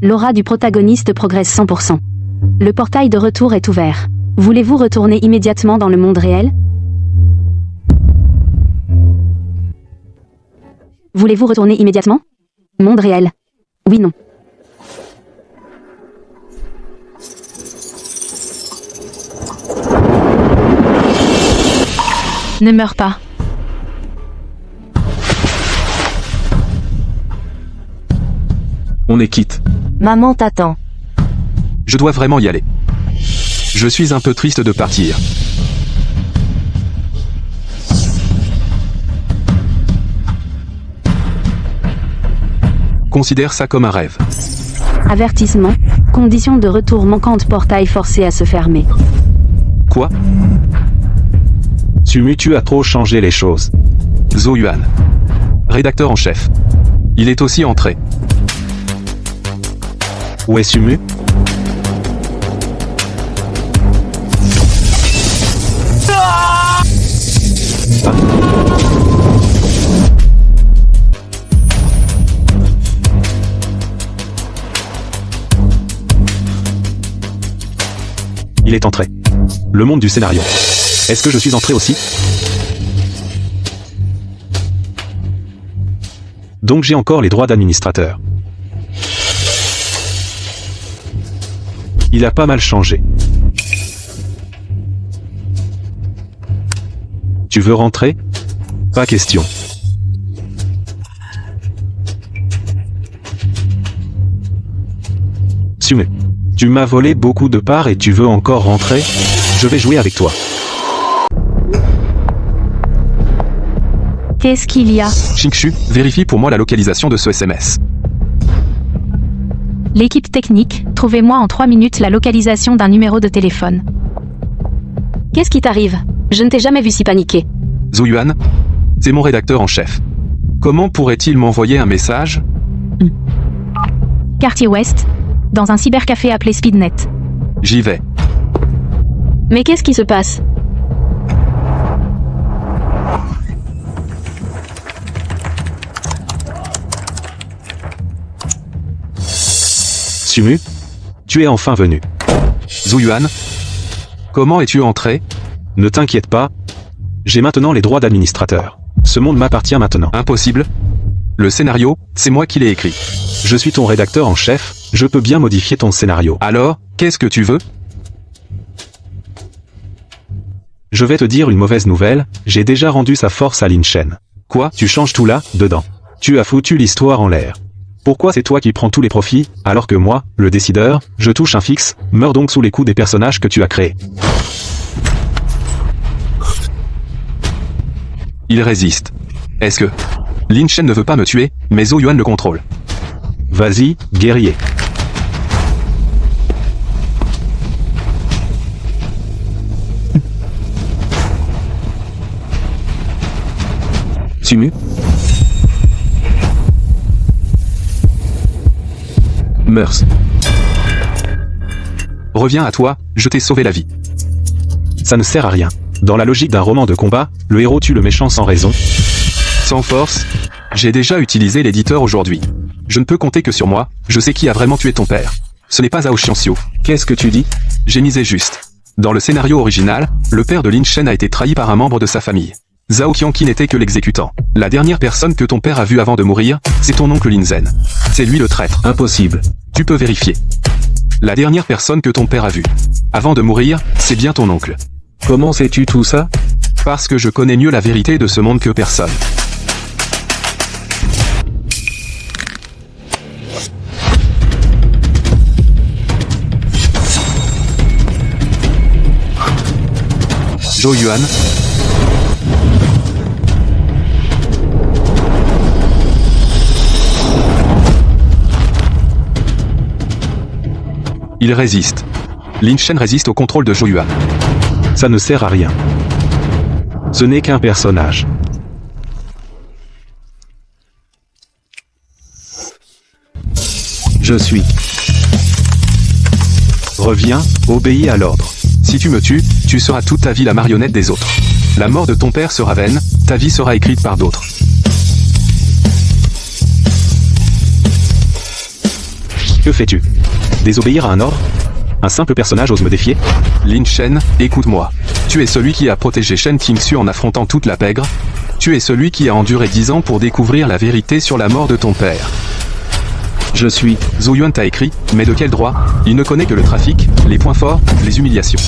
L'aura du protagoniste progresse 100%. Le portail de retour est ouvert. Voulez-vous retourner immédiatement dans le monde réel? Voulez-vous retourner immédiatement? Monde réel. Oui, non. Ne meurs pas. On est quitte. Maman t'attend. Je dois vraiment y aller. Je suis un peu triste de partir. Considère ça comme un rêve. Avertissement. Condition de retour manquante, portail forcé à se fermer. Quoi? Sumu, tu as trop changé les choses. Zhou Yuan. Rédacteur en chef. Il est aussi entré. Où est Sumu? Il est entré. Le monde du scénario. Est-ce que je suis entré aussi? Donc j'ai encore les droits d'administrateur. Il a pas mal changé. Tu veux rentrer? Pas question. Sumu, tu m'as volé beaucoup de parts et tu veux encore rentrer? Je vais jouer avec toi. Qu'est-ce qu'il y a? Xingxu, vérifie pour moi la localisation de ce SMS. L'équipe technique, trouvez-moi en 3 minutes la localisation d'un numéro de téléphone. Qu'est-ce qui t'arrive? Je ne t'ai jamais vu si paniqué. Zhou Yuan, c'est mon rédacteur en chef. Comment pourrait-il m'envoyer un message? Quartier Ouest, dans un cybercafé appelé Speednet. J'y vais. Mais qu'est-ce qui se passe? Sumu, tu es enfin venu. Zhou Yuan, comment es-tu entré? Ne t'inquiète pas. J'ai maintenant les droits d'administrateur. Ce monde m'appartient maintenant. Impossible. Le scénario, c'est moi qui l'ai écrit. Je suis ton rédacteur en chef, je peux bien modifier ton scénario. Alors, qu'est-ce que tu veux? Je vais te dire une mauvaise nouvelle, j'ai déjà rendu sa force à Lin Shen. Quoi? Tu changes tout là, dedans. Tu as foutu l'histoire en l'air. Pourquoi c'est toi qui prends tous les profits, alors que moi, le décideur, je touche un fixe, meurs donc sous les coups des personnages que tu as créés. Il résiste. Est-ce que Lin Shen ne veut pas me tuer, mais Zhou Yuan le contrôle? Vas-y, guerrier. Sumu. Meurs. Reviens à toi, je t'ai sauvé la vie. Ça ne sert à rien. Dans la logique d'un roman de combat, le héros tue le méchant sans raison. Sans force, j'ai déjà utilisé l'éditeur aujourd'hui. Je ne peux compter que sur moi, je sais qui a vraiment tué ton père. Ce n'est pas Zhao Xianxiu. Qu'est-ce que tu dis? J'ai misé juste. Dans le scénario original, le père de Lin Shen a été trahi par un membre de sa famille. Zhao Qianqi n'était que l'exécutant. La dernière personne que ton père a vue avant de mourir, c'est ton oncle Lin Zhen. C'est lui le traître. Impossible. Tu peux vérifier. La dernière personne que ton père a vue avant de mourir, c'est bien ton oncle. Comment sais-tu tout ça? Parce que je connais mieux la vérité de ce monde que personne. Zhou Yuan. Il résiste. Lin Shen résiste au contrôle de Zhou Yuan. Ça ne sert à rien. Ce n'est qu'un personnage. Je suis. Reviens, obéis à l'ordre. Si tu me tues, tu seras toute ta vie la marionnette des autres. La mort de ton père sera vaine, ta vie sera écrite par d'autres. Que fais-tu? Désobéir à un ordre? Un simple personnage ose me défier? Lin Shen, écoute-moi. Tu es celui qui a protégé Shen Qingxu en affrontant toute la pègre. Tu es celui qui a enduré 10 ans pour découvrir la vérité sur la mort de ton père. Je suis. Zhou Yuan t'a écrit, mais de quel droit? Il ne connaît que le trafic, les points forts, les humiliations.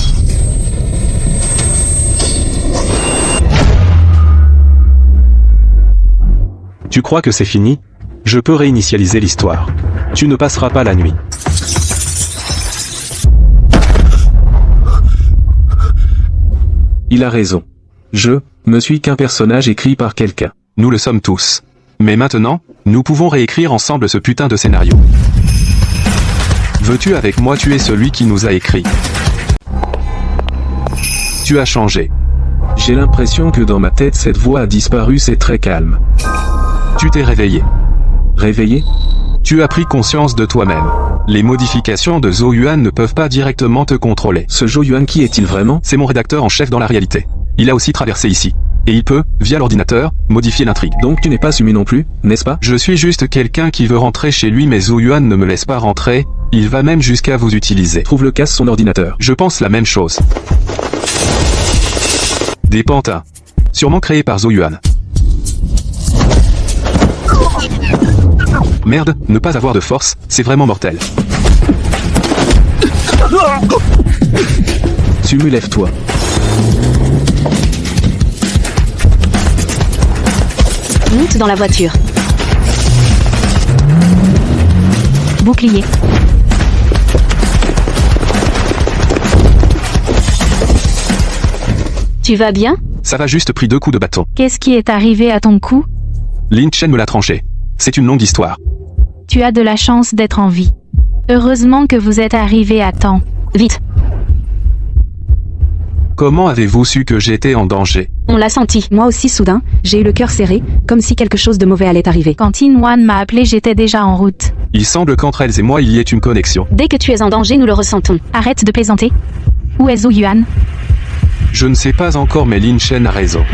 Tu crois que c'est fini? Je peux réinitialiser l'histoire. Tu ne passeras pas la nuit. Il a raison. Je me suis qu'un personnage écrit par quelqu'un. Nous le sommes tous. Mais maintenant, nous pouvons réécrire ensemble ce putain de scénario. Veux-tu avec moi tuer celui qui nous a écrit? Tu as changé. J'ai l'impression que dans ma tête cette voix a disparu, c'est très calme. Tu t'es réveillé. Réveillé? Tu as pris conscience de toi-même. Les modifications de Zhou Yuan ne peuvent pas directement te contrôler. Ce Zhou Yuan, qui est-il vraiment? C'est mon rédacteur en chef dans la réalité. Il a aussi traversé ici. Et il peut, via l'ordinateur, modifier l'intrigue. Donc tu n'es pas Sumu non plus, n'est-ce pas? Je suis juste quelqu'un qui veut rentrer chez lui, mais Zhou Yuan ne me laisse pas rentrer. Il va même jusqu'à vous utiliser. Trouve-le, casse son ordinateur. Je pense la même chose. Des pantins. Sûrement créés par Zhou Yuan. Merde, ne pas avoir de force, c'est vraiment mortel. Sumu, lève-toi. Monte dans la voiture. Bouclier. Tu vas bien? Ça va, juste pris 2 coups de bâton. Qu'est-ce qui est arrivé à ton cou? Lin Chen me l'a tranché. C'est une longue histoire. Tu as de la chance d'être en vie. Heureusement que vous êtes arrivé à temps. Vite. Comment avez-vous su que j'étais en danger? On l'a senti. Moi aussi, soudain, j'ai eu le cœur serré, comme si quelque chose de mauvais allait arriver. Quand Tin-Wan m'a appelé, j'étais déjà en route. Il semble qu'entre elles et moi il y ait une connexion. Dès que tu es en danger, nous le ressentons. Arrête de plaisanter. Où est Zhou Yuan? Je ne sais pas encore, mais Lin Chen a raison.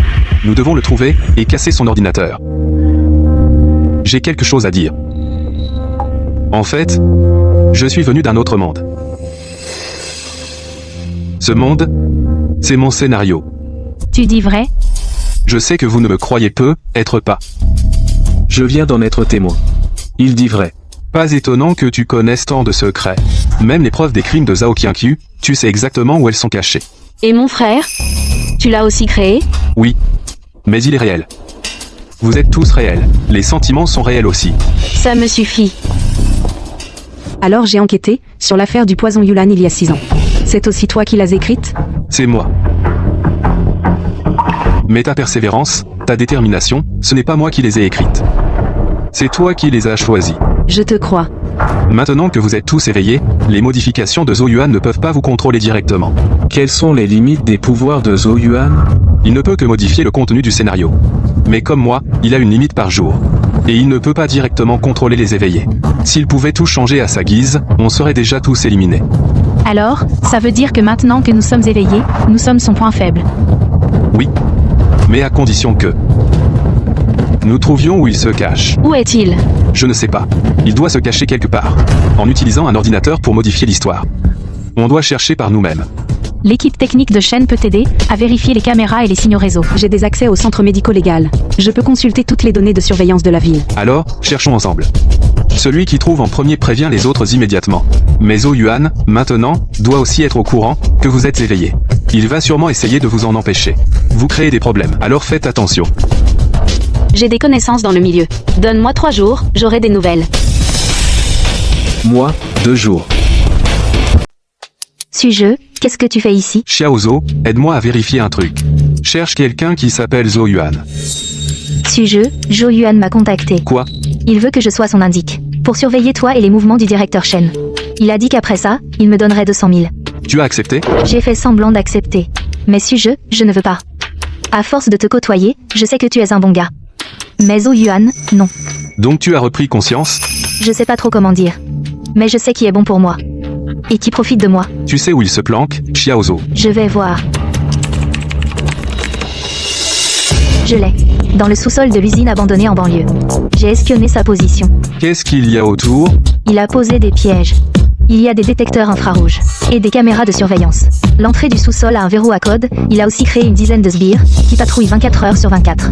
Nous devons le trouver et casser son ordinateur. J'ai quelque chose à dire. En fait, je suis venu d'un autre monde. Ce monde, c'est mon scénario. Tu dis vrai? Je sais que vous ne me croyez peut-être pas. Je viens d'en être témoin. Il dit vrai. Pas étonnant que tu connaisses tant de secrets. Même les preuves des crimes de Zhao Qianqiu, tu sais exactement où elles sont cachées. Et mon frère? Tu l'as aussi créé? Oui. Mais il est réel. Vous êtes tous réels. Les sentiments sont réels aussi. Ça me suffit. Alors j'ai enquêté sur l'affaire du poison Yulan il y a 6 ans. C'est aussi toi qui l'as écrite? C'est moi. Mais ta persévérance, ta détermination, ce n'est pas moi qui les ai écrites. C'est toi qui les as choisies. Je te crois. Maintenant que vous êtes tous éveillés, les modifications de Zhou Yuan ne peuvent pas vous contrôler directement. Quelles sont les limites des pouvoirs de Zhou Yuan? Il ne peut que modifier le contenu du scénario. Mais comme moi, il a une limite par jour. Et il ne peut pas directement contrôler les éveillés. S'il pouvait tout changer à sa guise, on serait déjà tous éliminés. Alors, ça veut dire que maintenant que nous sommes éveillés, nous sommes son point faible. Oui. Mais à condition que nous trouvions où il se cache. Où est-il? Je ne sais pas. Il doit se cacher quelque part. En utilisant un ordinateur pour modifier l'histoire. On doit chercher par nous-mêmes. L'équipe technique de Shen peut t'aider à vérifier les caméras et les signaux réseau. J'ai des accès au centre médico-légal. Je peux consulter toutes les données de surveillance de la ville. Alors, cherchons ensemble. Celui qui trouve en premier prévient les autres immédiatement. Mais Zhou Yuan, maintenant, doit aussi être au courant que vous êtes éveillé. Il va sûrement essayer de vous en empêcher. Vous créez des problèmes, alors faites attention. J'ai des connaissances dans le milieu. Donne-moi 3 jours, j'aurai des nouvelles. Moi, 2 jours. Suis-je? Qu'est-ce que tu fais ici? Xiaozhou, aide-moi à vérifier un truc. Cherche quelqu'un qui s'appelle Zhou Yuan. Suis-je? Zhou Yuan m'a contacté. Quoi? Il veut que je sois son indique. Pour surveiller toi et les mouvements du directeur Shen. Il a dit qu'après ça, il me donnerait 200 000. Tu as accepté? J'ai fait semblant d'accepter. Mais suis-je ne veux pas. À force de te côtoyer, je sais que tu es un bon gars. Mais Zhou Yuan, non. Donc tu as repris conscience? Je sais pas trop comment dire. Mais je sais qui est bon pour moi. Et qui profite de moi. Tu sais où il se planque, Xiaozhou? Je vais voir. Je l'ai. Dans le sous-sol de l'usine abandonnée en banlieue. J'ai espionné sa position. Qu'est-ce qu'il y a autour? Il a posé des pièges. Il y a des détecteurs infrarouges. Et des caméras de surveillance. L'entrée du sous-sol a un verrou à code. Il a aussi créé une dizaine de sbires, qui patrouillent 24 heures sur 24.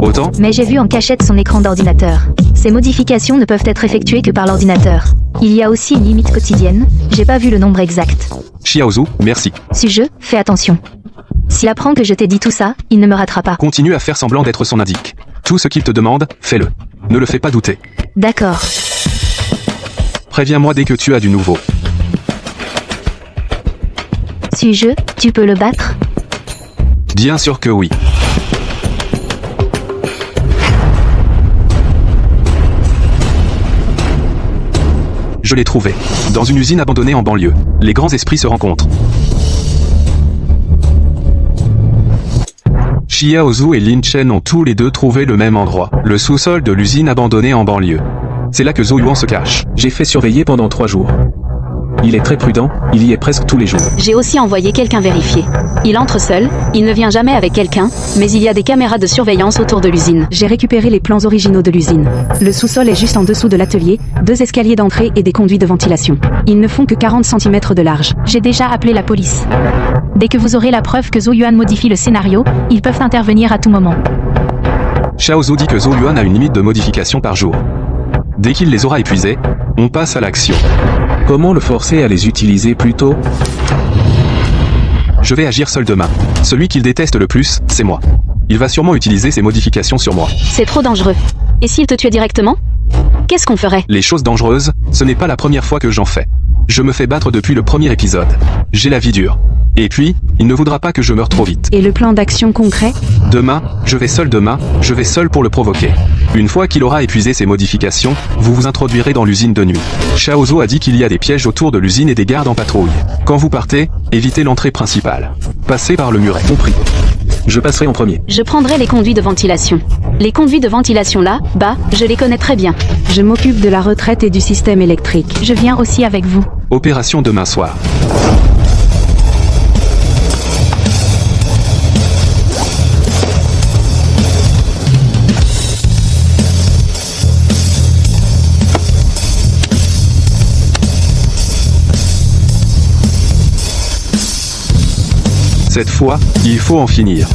Autant? Mais j'ai vu en cachette son écran d'ordinateur. Ces modifications ne peuvent être effectuées que par l'ordinateur. Il y a aussi une limite quotidienne. J'ai pas vu le nombre exact. Xiaozhou, merci. Suis-je? Fais attention. S'il apprend que je t'ai dit tout ça, il ne me ratera pas. Continue à faire semblant d'être son indique. Tout ce qu'il te demande, fais-le. Ne le fais pas douter. D'accord. Préviens-moi dès que tu as du nouveau. Suis-je? Tu peux le battre? Bien sûr que oui. Je l'ai trouvé. Dans une usine abandonnée en banlieue. Les grands esprits se rencontrent. Xia Ozu et Lin Chen ont tous les deux trouvé le même endroit. Le sous-sol de l'usine abandonnée en banlieue. C'est là que Zhou Yuan se cache. J'ai fait surveiller pendant 3 jours. Il est très prudent, il y est presque tous les jours. J'ai aussi envoyé quelqu'un vérifier. Il entre seul, il ne vient jamais avec quelqu'un, mais il y a des caméras de surveillance autour de l'usine. J'ai récupéré les plans originaux de l'usine. Le sous-sol est juste en dessous de l'atelier, 2 escaliers d'entrée et des conduits de ventilation. Ils ne font que 40 cm de large. J'ai déjà appelé la police. Dès que vous aurez la preuve que Zhou Yuan modifie le scénario, ils peuvent intervenir à tout moment. Xiao Zhu dit que Zhou Yuan a une limite de modification par jour. Dès qu'il les aura épuisés, on passe à l'action. Comment le forcer à les utiliser plus tôt? Je vais agir seul demain. Celui qu'il déteste le plus, c'est moi. Il va sûrement utiliser ses modifications sur moi. C'est trop dangereux. Et s'il te tuait directement? Qu'est-ce qu'on ferait? Les choses dangereuses, ce n'est pas la première fois que j'en fais. Je me fais battre depuis le premier épisode. J'ai la vie dure. Et puis, il ne voudra pas que je meure trop vite. Et le plan d'action concret? Demain, je vais seul pour le provoquer. Une fois qu'il aura épuisé ses modifications, vous vous introduirez dans l'usine de nuit. Xiao Zhu a dit qu'il y a des pièges autour de l'usine et des gardes en patrouille. Quand vous partez, évitez l'entrée principale. Passez par le muret. Compris. Je passerai en premier. Je prendrai les conduits de ventilation. Les conduits de ventilation là, bas, je les connais très bien. Je m'occupe de la retraite et du système électrique. Je viens aussi avec vous. Opération demain soir. Cette fois, il faut en finir.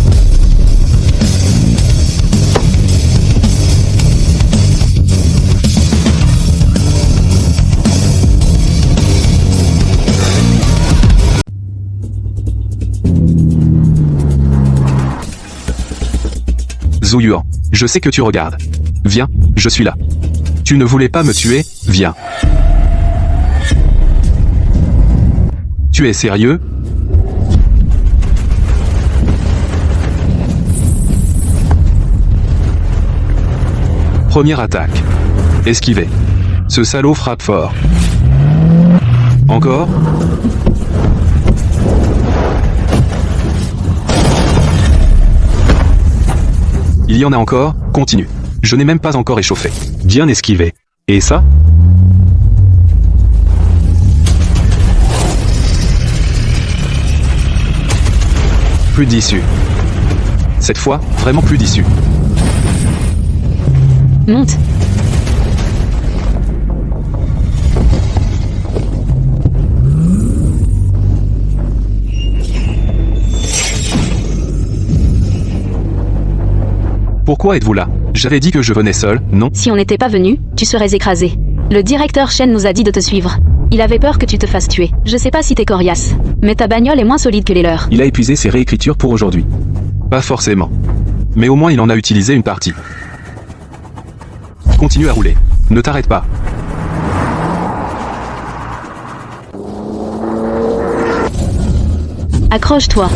Zhou Yuan, je sais que tu regardes. Viens, je suis là. Tu ne voulais pas me tuer, viens. Tu es sérieux? Première attaque. Esquiver. Ce salaud frappe fort. Encore? Il y en a encore, continue. Je n'ai même pas encore échauffé. Bien esquivé. Et ça? Plus d'issue. Cette fois, vraiment plus d'issue. Monte. Pourquoi êtes-vous là? J'avais dit que je venais seul, non? Si on n'était pas venu, tu serais écrasé. Le directeur Shen nous a dit de te suivre. Il avait peur que tu te fasses tuer. Je sais pas si t'es coriace, mais ta bagnole est moins solide que les leurs. Il a épuisé ses réécritures pour aujourd'hui. Pas forcément. Mais au moins il en a utilisé une partie. Continue à rouler. Ne t'arrête pas. Accroche-toi.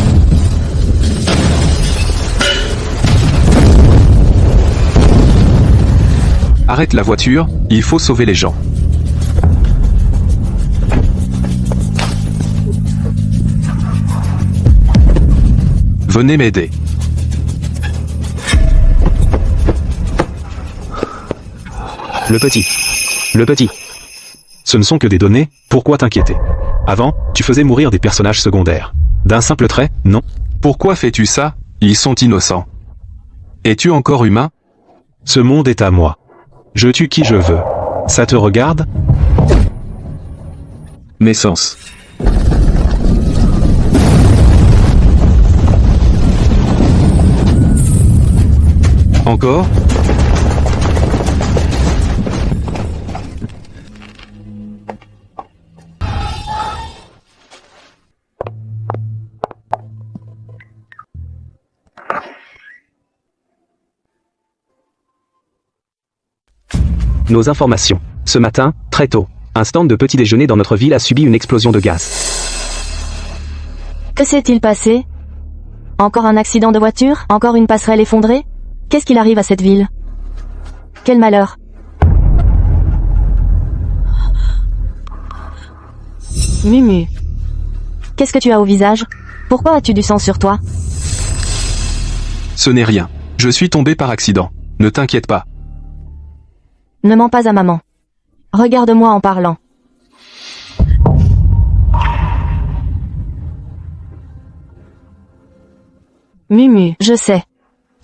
Arrête la voiture, il faut sauver les gens. Venez m'aider. Le petit. Ce ne sont que des données, pourquoi t'inquiéter? Avant, tu faisais mourir des personnages secondaires. D'un simple trait, non? Pourquoi fais-tu ça? Ils sont innocents. Es-tu encore humain? Ce monde est à moi. Je tue qui je veux. Ça te regarde? Naissance. Encore? Nos informations. Ce matin, très tôt, un stand de petit déjeuner dans notre ville a subi une explosion de gaz. Que s'est-il passé? Encore un accident de voiture? Encore une passerelle effondrée? Qu'est-ce qu'il arrive à cette ville? Quel malheur! Mumu. Qu'est-ce que tu as au visage? Pourquoi as-tu du sang sur toi? Ce n'est rien. Je suis tombé par accident. Ne t'inquiète pas. Ne mens pas à maman. Regarde-moi en parlant. Mumu, je sais.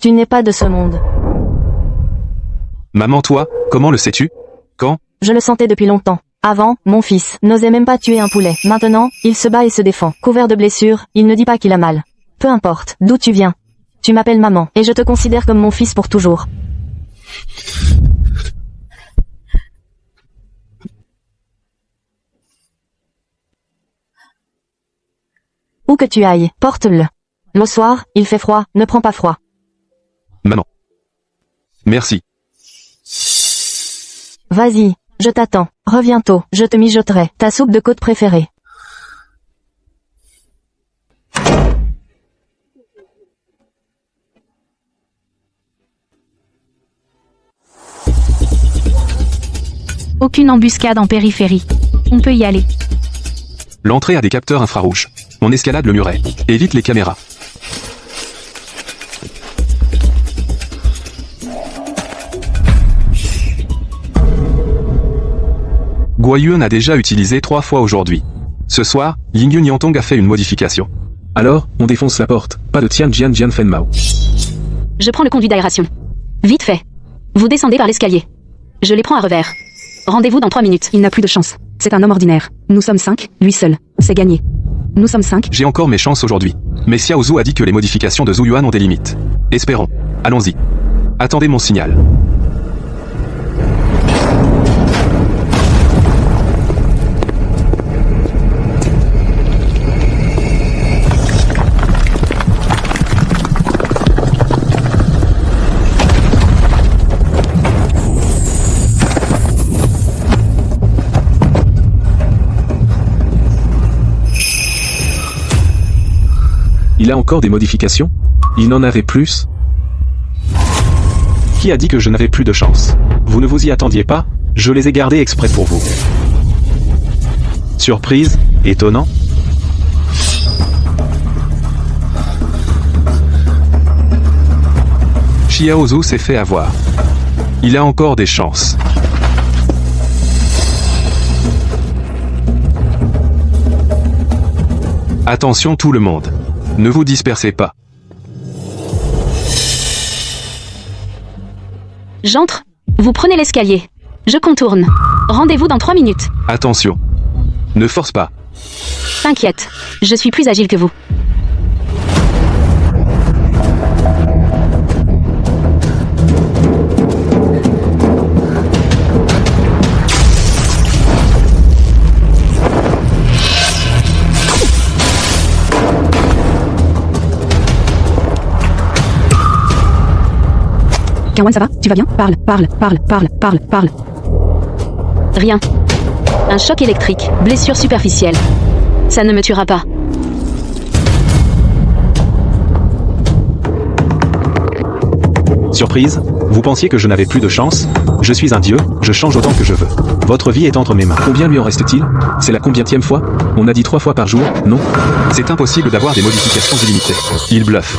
Tu n'es pas de ce monde. Maman, toi, comment le sais-tu? Quand? Je le sentais depuis longtemps. Avant, mon fils n'osait même pas tuer un poulet. Maintenant, il se bat et se défend. Couvert de blessures, il ne dit pas qu'il a mal. Peu importe d'où tu viens. Tu m'appelles maman, et je te considère comme mon fils pour toujours. Où que tu ailles, porte-le. Le soir, il fait froid, ne prends pas froid. Maman. Merci. Vas-y, je t'attends. Reviens tôt, je te mijoterai ta soupe de côte préférée. Aucune embuscade en périphérie. On peut y aller. L'entrée a des capteurs infrarouges. On escalade le muret. Évite les caméras. Guoyuan a déjà utilisé 3 fois aujourd'hui. Ce soir, Yingyun Yantong a fait une modification. Alors, on défonce la porte. Pas de Tian Jian Jian Fen Mao. Je prends le conduit d'aération. Vite fait. Vous descendez par l'escalier. Je les prends à revers. Rendez-vous dans 3 minutes. Il n'a plus de chance. C'est un homme ordinaire. Nous sommes 5, lui seul. C'est gagné. Nous sommes 5. J'ai encore mes chances aujourd'hui. Mais Xiao Zhu a dit que les modifications de Zhu Yuan ont des limites. Espérons. Allons-y. Attendez mon signal. Il a encore des modifications? Il n'en avait plus? Qui a dit que je n'avais plus de chance? Vous ne vous y attendiez pas? Je les ai gardés exprès pour vous. Surprise? Étonnant? Xiao Zhu s'est fait avoir. Il a encore des chances. Attention tout le monde. Ne vous dispersez pas. J'entre. Vous prenez l'escalier. Je contourne. Rendez-vous dans 3 minutes. Attention. Ne force pas. T'inquiète. Je suis plus agile que vous. Kawan, ça va? Tu vas bien? Parle. Rien. Un choc électrique, blessure superficielle. Ça ne me tuera pas. Surprise? Vous pensiez que je n'avais plus de chance? Je suis un dieu, je change autant que je veux. Votre vie est entre mes mains. Combien lui en reste-t-il? C'est la combienième fois? On a dit 3 fois par jour, non? C'est impossible d'avoir des modifications illimitées. Il bluffe.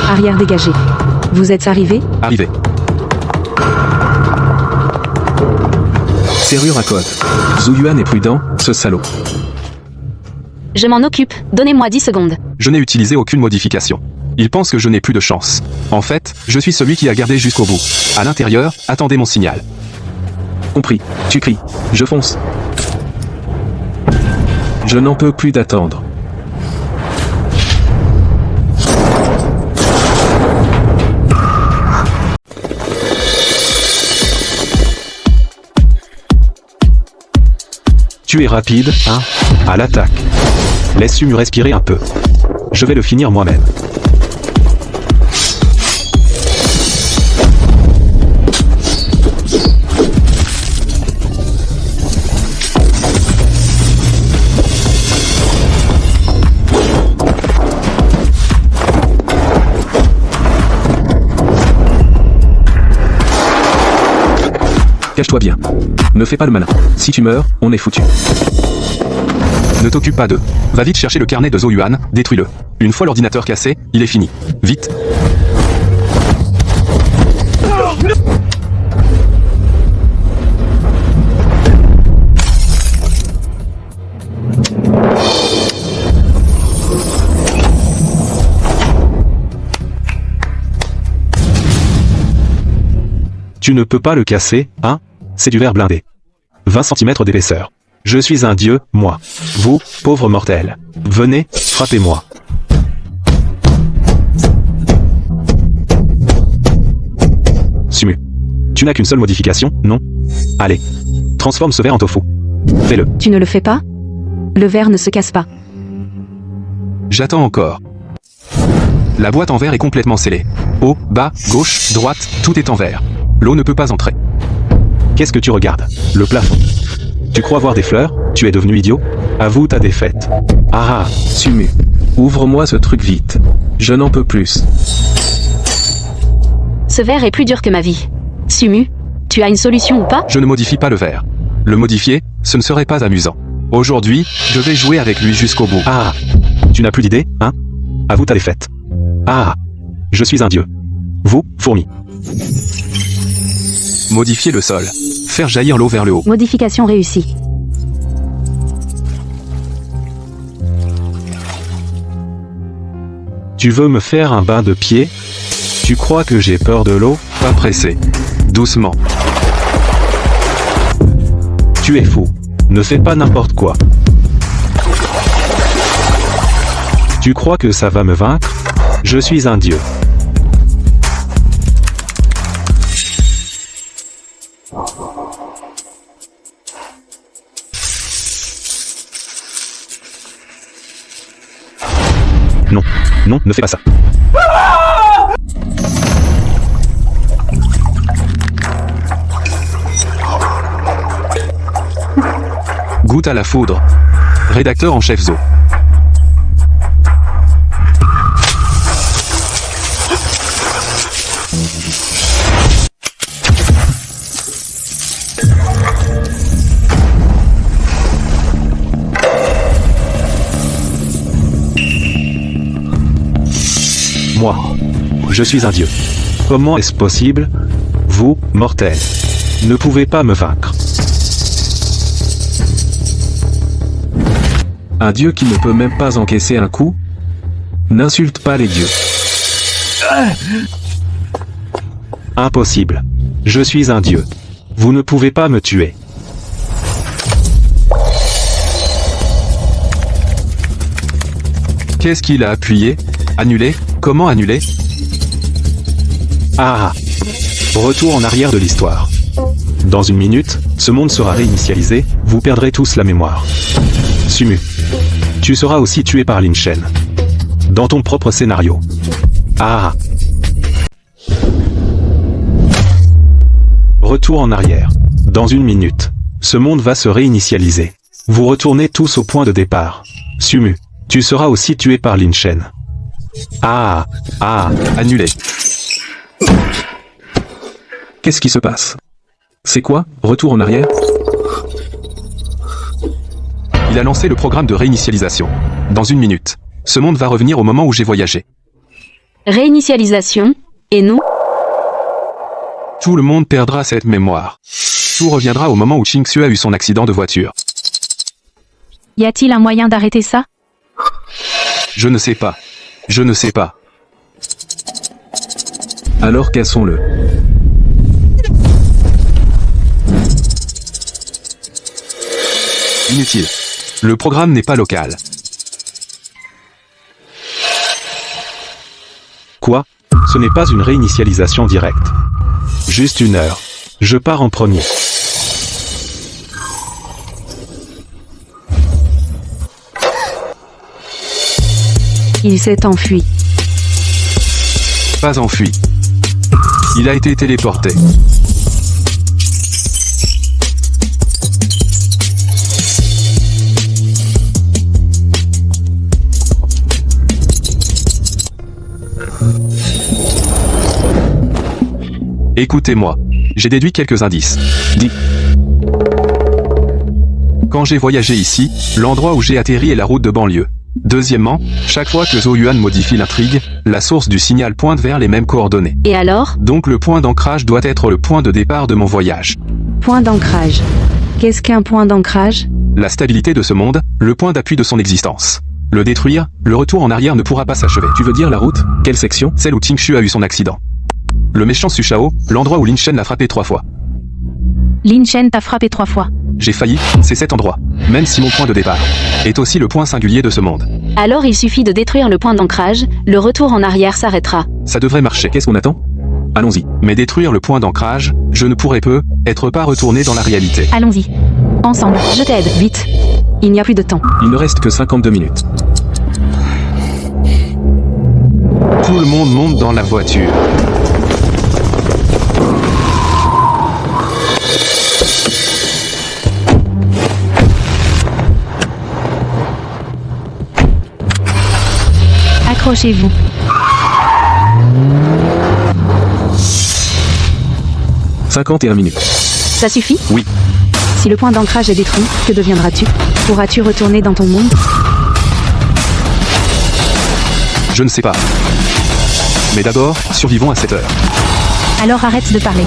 Arrière dégagé. Vous êtes arrivé? Arrivé. Serrure à code. Zhu Yuan est prudent, ce salaud. Je m'en occupe. Donnez-moi 10 secondes. Je n'ai utilisé aucune modification. Il pense que je n'ai plus de chance. En fait, je suis celui qui a gardé jusqu'au bout. À l'intérieur, attendez mon signal. Compris. Tu cries. Je fonce. Je n'en peux plus d'attendre. Tu es rapide, hein? À l'attaque. Laisse Sumu respirer un peu. Je vais le finir moi-même. Cache-toi bien. Ne fais pas le malin. Si tu meurs, on est foutu. Ne t'occupe pas d'eux. Va vite chercher le carnet de Zhou Yuan, détruis-le. Une fois l'ordinateur cassé, il est fini. Vite. Tu ne peux pas le casser, hein? C'est du verre blindé. 20 cm d'épaisseur. Je suis un dieu, moi. Vous, pauvres mortels. Venez, frappez-moi. Sumu. Tu n'as qu'une seule modification, non? Allez. Transforme ce verre en tofu. Fais-le. Tu ne le fais pas? Le verre ne se casse pas. J'attends encore. La boîte en verre est complètement scellée. Haut, bas, gauche, droite, tout est en verre. L'eau ne peut pas entrer. Qu'est-ce que tu regardes? Le plafond. Tu crois voir des fleurs? Tu es devenu idiot? Avoue ta défaite. Ah, Sumu. Ouvre-moi ce truc vite. Je n'en peux plus. Ce verre est plus dur que ma vie. Sumu, tu as une solution ou pas? Je ne modifie pas le verre. Le modifier, ce ne serait pas amusant. Aujourd'hui, je vais jouer avec lui jusqu'au bout. Ah, tu n'as plus d'idée, hein? Avoue ta défaite. Ah, je suis un dieu. Vous, fourmi. Modifier le sol. Faire jaillir l'eau vers le haut. Modification réussie. Tu veux me faire un bain de pied? Tu crois que j'ai peur de l'eau? Pas pressé. Doucement. Tu es fou. Ne fais pas n'importe quoi. Tu crois que ça va me vaincre? Je suis un dieu. Non, non, ne fais pas ça. Goûte à la foudre. Rédacteur en chef Zo. Moi, je suis un dieu. Comment est-ce possible? Vous, mortels, ne pouvez pas me vaincre. Un dieu qui ne peut même pas encaisser un coup? N'insulte pas les dieux. Impossible. Je suis un dieu. Vous ne pouvez pas me tuer. Qu'est-ce qu'il a appuyé? Annuler? Comment annuler? Ah. Retour en arrière de l'histoire. Dans une minute, ce monde sera réinitialisé, vous perdrez tous la mémoire. Sumu. Tu seras aussi tué par Lin Shen. Dans ton propre scénario. Ah. Retour en arrière. Dans une minute, ce monde va se réinitialiser. Vous retournez tous au point de départ. Sumu. Tu seras aussi tué par Lin Shen. Ah. Ah. Annulé. Qu'est-ce qui se passe? C'est quoi? Retour en arrière? Il a lancé le programme de réinitialisation. Dans une minute, ce monde va revenir au moment où j'ai voyagé. Réinitialisation, et nous? Tout le monde perdra cette mémoire. Tout reviendra au moment où Qingxue a eu son accident de voiture. Y a-t-il un moyen d'arrêter ça? Je ne sais pas. Je ne sais pas. Alors cassons-le. Inutile. Le programme n'est pas local. Quoi? Ce n'est pas une réinitialisation directe. Juste une heure. Je pars en premier. Il s'est enfui. Pas enfui. Il a été téléporté. Écoutez-moi. J'ai déduit quelques indices. Dis. Quand j'ai voyagé ici, l'endroit où j'ai atterri est la route de banlieue. Deuxièmement, chaque fois que Zhou Yuan modifie l'intrigue, la source du signal pointe vers les mêmes coordonnées. Et alors? Donc le point d'ancrage doit être le point de départ de mon voyage. Point d'ancrage. Qu'est-ce qu'un point d'ancrage? La stabilité de ce monde, le point d'appui de son existence. Le détruire, le retour en arrière ne pourra pas s'achever. Tu veux dire la route? Quelle section? Celle où Tingshu a eu son accident. Le méchant Su Shao, l'endroit où Lin Shen l'a frappé 3 fois. Lin Shen t'a frappé 3 fois. J'ai failli, c'est cet endroit. Même si mon point de départ est aussi le point singulier de ce monde. Alors il suffit de détruire le point d'ancrage, le retour en arrière s'arrêtera. Ça devrait marcher. Qu'est-ce qu'on attend? Allons-y. Mais détruire le point d'ancrage, je ne pourrais être pas retourné dans la réalité. Allons-y. Ensemble. Je t'aide, vite. Il n'y a plus de temps. Il ne reste que 52 minutes. Tout le monde monte dans la voiture. Accrochez-vous. « 51 minutes. Ça suffit? Oui. Si le point d'ancrage est détruit, que deviendras-tu? Pourras-tu retourner dans ton monde? Je ne sais pas. Mais d'abord, survivons à cette heure. Alors arrête de parler.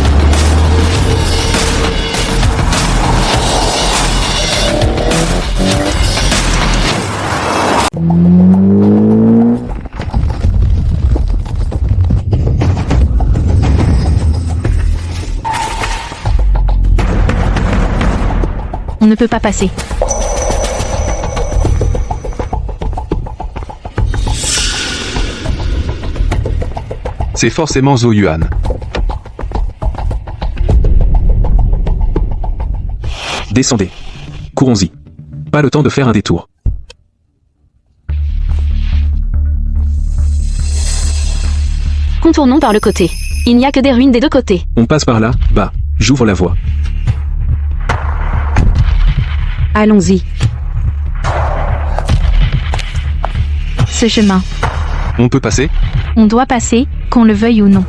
On ne peut pas passer. C'est forcément Zhou Yuan. Descendez. Courons-y. Pas le temps de faire un détour. Contournons par le côté. Il n'y a que des ruines des deux côtés. On passe par là, bas. J'ouvre la voie. Allons-y. Ce chemin. On peut passer? On doit passer, qu'on le veuille ou non.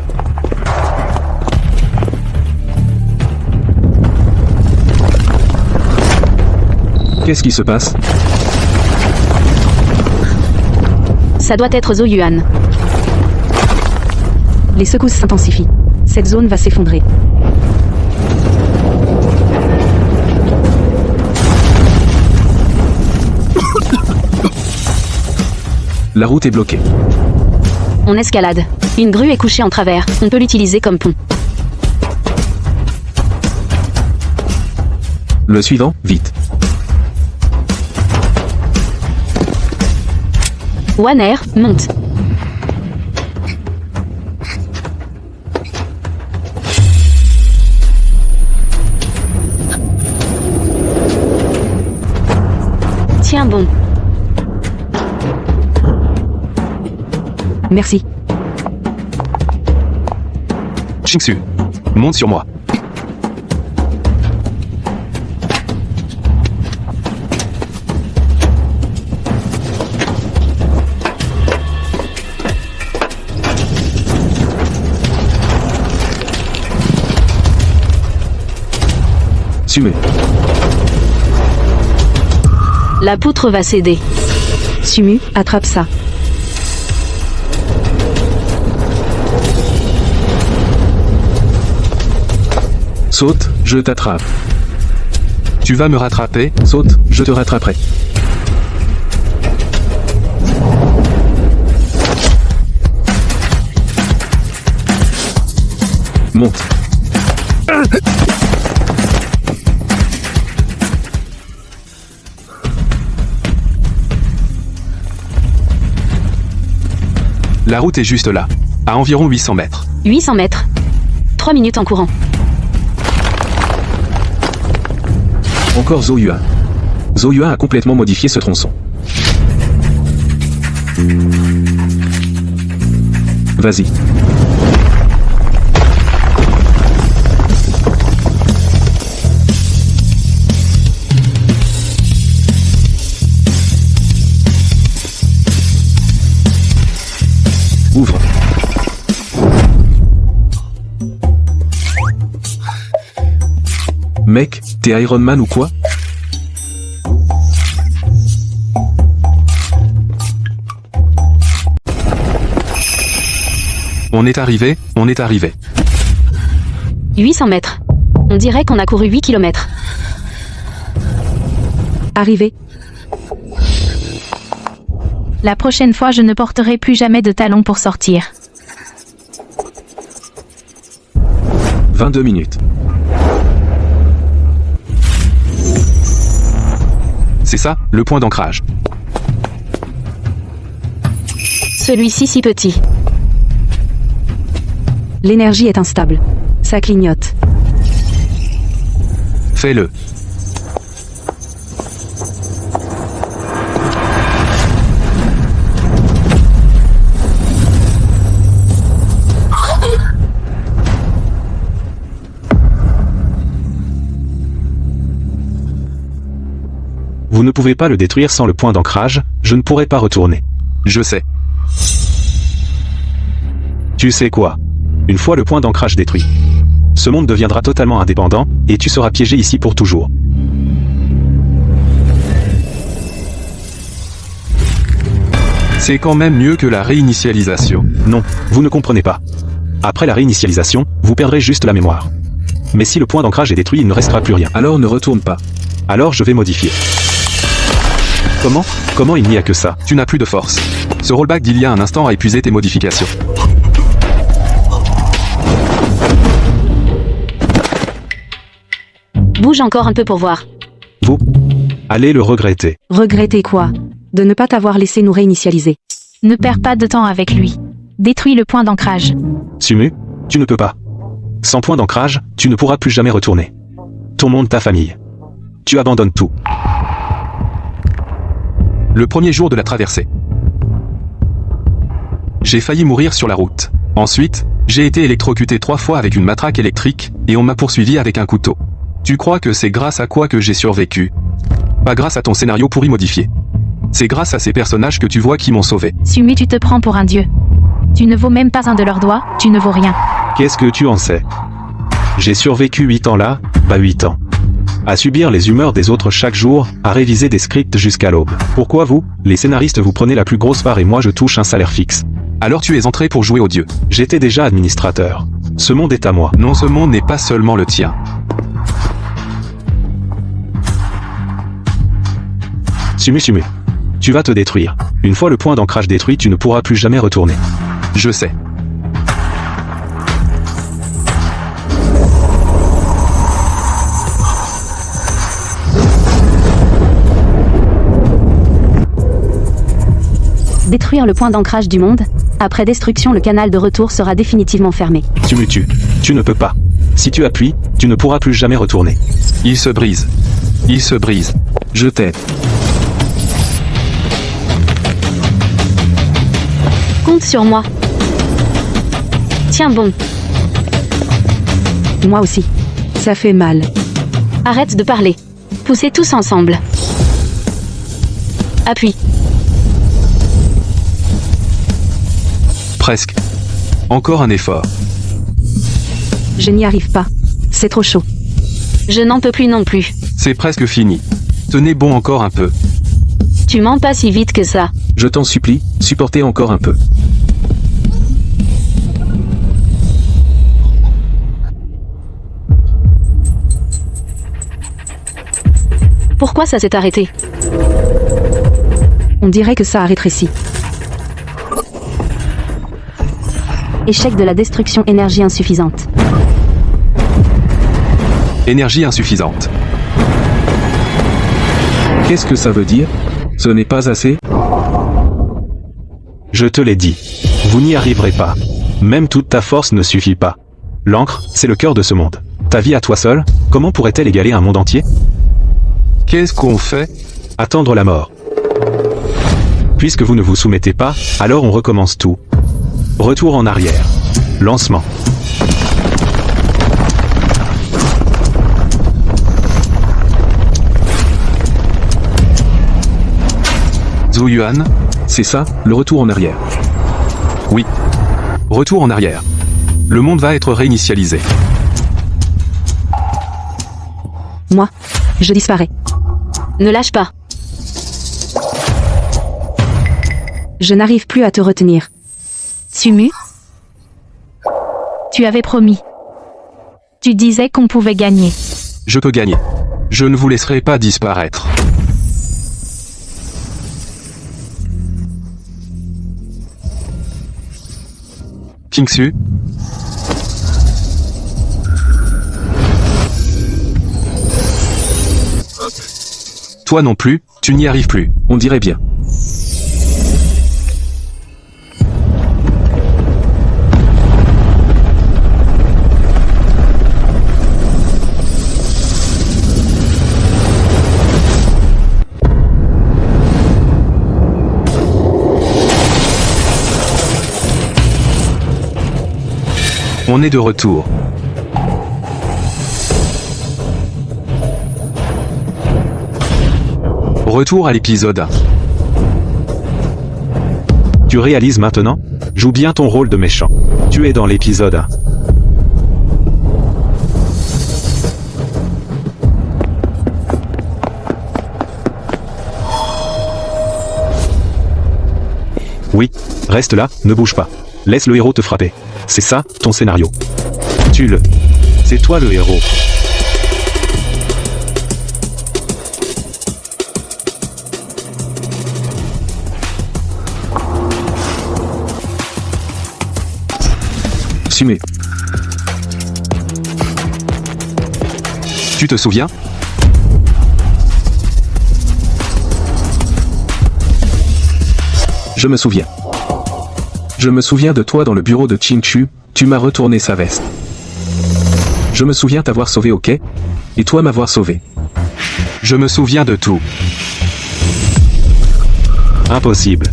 Qu'est-ce qui se passe? Ça doit être Zhou Yuan. Les secousses s'intensifient. Cette zone va s'effondrer. La route est bloquée. On escalade. Une grue est couchée en travers. On peut l'utiliser comme pont. Le suivant, vite. Wanner, monte. Tiens bon. Merci. Chingsu, monte sur moi. Sume. La poutre va céder. Sumu, attrape ça. Saute, je t'attrape. Tu vas me rattraper? Saute, je te rattraperai. Monte. La route est juste là, à environ 800 mètres. 800 mètres. 3 minutes en courant. Encore Zhou Yuan. Zhou Yuan a complètement modifié ce tronçon. Vas-y. Ouvre. Mec, t'es Iron Man ou quoi? On est arrivé, on est arrivé. 800 mètres. On dirait qu'on a couru 8 kilomètres. Arrivé. La prochaine fois, je ne porterai plus jamais de talons pour sortir. 22 minutes. C'est ça, le point d'ancrage. Celui-ci si petit. L'énergie est instable. Ça clignote. Fais-le. Vous ne pouvez pas le détruire sans le point d'ancrage, je ne pourrai pas retourner. Je sais. Tu sais quoi? Une fois le point d'ancrage détruit, ce monde deviendra totalement indépendant, et tu seras piégé ici pour toujours. C'est quand même mieux que la réinitialisation. Non, vous ne comprenez pas. Après la réinitialisation, vous perdrez juste la mémoire. Mais si le point d'ancrage est détruit, il ne restera plus rien. Alors ne retourne pas. Alors je vais modifier. Comment il n'y a que ça? Tu n'as plus de force. Ce rollback d'il y a un instant a épuisé tes modifications. Bouge encore un peu pour voir. Vous allez le regretter. Regretter quoi? De ne pas t'avoir laissé nous réinitialiser. Ne perds pas de temps avec lui. Détruis le point d'ancrage. Sumu, tu ne peux pas. Sans point d'ancrage, tu ne pourras plus jamais retourner. Ton monde, ta famille. Tu abandonnes tout. Le premier jour de la traversée. J'ai failli mourir sur la route. Ensuite, j'ai été électrocuté 3 fois avec une matraque électrique, et on m'a poursuivi avec un couteau. Tu crois que c'est grâce à quoi que j'ai survécu? Pas grâce à ton scénario pourri modifié. C'est grâce à ces personnages que tu vois qui m'ont sauvé. Sumi, tu te prends pour un dieu. Tu ne vaux même pas un de leurs doigts, tu ne vaux rien. Qu'est-ce que tu en sais? J'ai survécu 8 ans là, pas 8 ans. À subir les humeurs des autres chaque jour, à réviser des scripts jusqu'à l'aube. Pourquoi vous, les scénaristes, vous prenez la plus grosse part et moi je touche un salaire fixe? Alors tu es entré pour jouer au dieu. J'étais déjà administrateur. Ce monde est à moi. Non, ce monde n'est pas seulement le tien. Sumu, tu vas te détruire. Une fois le point d'ancrage détruit, tu ne pourras plus jamais retourner. Je sais. Détruire le point d'ancrage du monde. Après destruction, le canal de retour sera définitivement fermé. Sumu, tu ne peux pas. Si tu appuies, tu ne pourras plus jamais retourner. Il se brise. Il se brise. Je t'aide. Compte sur moi. Tiens bon. Moi aussi. Ça fait mal. Arrête de parler. Poussez tous ensemble. Appuie. Presque. Encore un effort. Je n'y arrive pas. C'est trop chaud. Je n'en peux plus non plus. C'est presque fini. Tenez bon encore un peu. Tu mens pas si vite que ça. Je t'en supplie, supportez encore un peu. Pourquoi ça s'est arrêté? On dirait que ça a rétréci. Échec de la destruction, énergie insuffisante. Énergie insuffisante. Qu'est-ce que ça veut dire? Ce n'est pas assez? Je te l'ai dit. Vous n'y arriverez pas. Même toute ta force ne suffit pas. L'encre, c'est le cœur de ce monde. Ta vie à toi seul, comment pourrait-elle égaler un monde entier? Qu'est-ce qu'on fait? Attendre la mort. Puisque vous ne vous soumettez pas, alors on recommence tout. Retour en arrière. Lancement. Zhou Yuan? C'est ça, le retour en arrière. Oui. Retour en arrière. Le monde va être réinitialisé. Moi, je disparais. Ne lâche pas. Je n'arrive plus à te retenir. Sumu? Tu avais promis. Tu disais qu'on pouvait gagner. Je peux gagner. Je ne vous laisserai pas disparaître. Kingsu? Toi non plus, tu n'y arrives plus. On dirait bien. On est de retour. Retour à l'épisode 1. Tu réalises maintenant? Joue bien ton rôle de méchant. Tu es dans l'épisode 1. Oui, reste là, ne bouge pas. Laisse le héros te frapper. C'est ça, ton scénario. Tue-le. C'est toi le héros. Sumu. Tu te souviens? Je me souviens. Je me souviens de toi dans le bureau de Qingxu, tu m'as retourné sa veste. Je me souviens t'avoir sauvé au quai, et toi m'avoir sauvé. Je me souviens de tout. Impossible.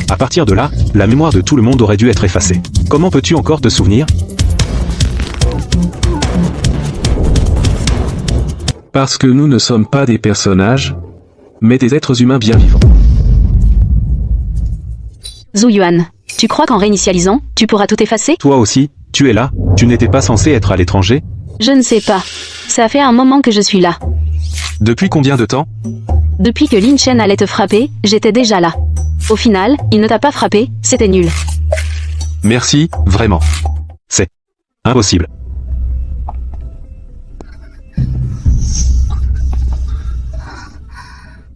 À partir de là, la mémoire de tout le monde aurait dû être effacée. Comment peux-tu encore te souvenir? Parce que nous ne sommes pas des personnages, mais des êtres humains bien vivants. Zhu Yuan, tu crois qu'en réinitialisant, tu pourras tout effacer? Toi aussi, tu es là? Tu n'étais pas censé être à l'étranger? Je ne sais pas. Ça fait un moment que je suis là. Depuis combien de temps? Depuis que Lin Chen allait te frapper, j'étais déjà là. Au final, il ne t'a pas frappé, c'était nul. Merci, vraiment. C'est impossible.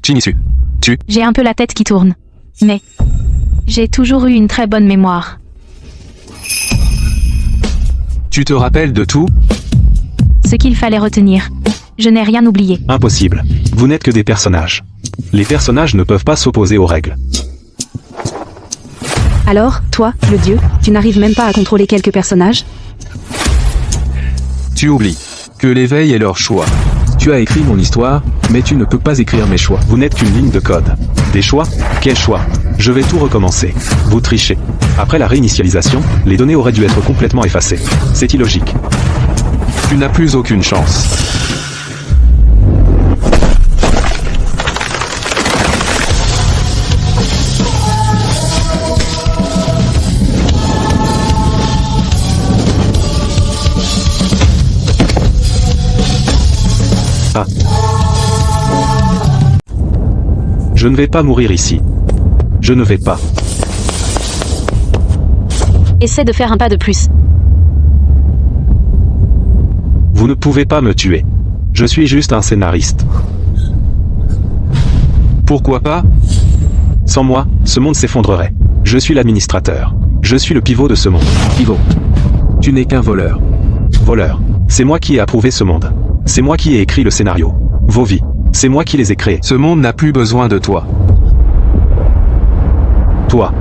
Qingsu. J'ai un peu la tête qui tourne. Mais j'ai toujours eu une très bonne mémoire. Tu te rappelles de tout? Ce qu'il fallait retenir. Je n'ai rien oublié. Impossible. Vous n'êtes que des personnages. Les personnages ne peuvent pas s'opposer aux règles. Alors, toi, le dieu, tu n'arrives même pas à contrôler quelques personnages? Tu oublies que l'éveil est leur choix. Tu as écrit mon histoire, mais tu ne peux pas écrire mes choix. Vous n'êtes qu'une ligne de code. Des choix? Quel choix? Je vais tout recommencer. Vous trichez. Après la réinitialisation, les données auraient dû être complètement effacées. C'est illogique. Tu n'as plus aucune chance. Ah. Je ne vais pas mourir ici. Je ne vais pas. Essaie de faire un pas de plus. Vous ne pouvez pas me tuer. Je suis juste un scénariste. Pourquoi pas? Sans moi, ce monde s'effondrerait. Je suis l'administrateur. Je suis le pivot de ce monde. Pivot. Tu n'es qu'un voleur. Voleur. C'est moi qui ai approuvé ce monde. C'est moi qui ai écrit le scénario. Vos vies. C'est moi qui les ai créées. Ce monde n'a plus besoin de toi. Toi.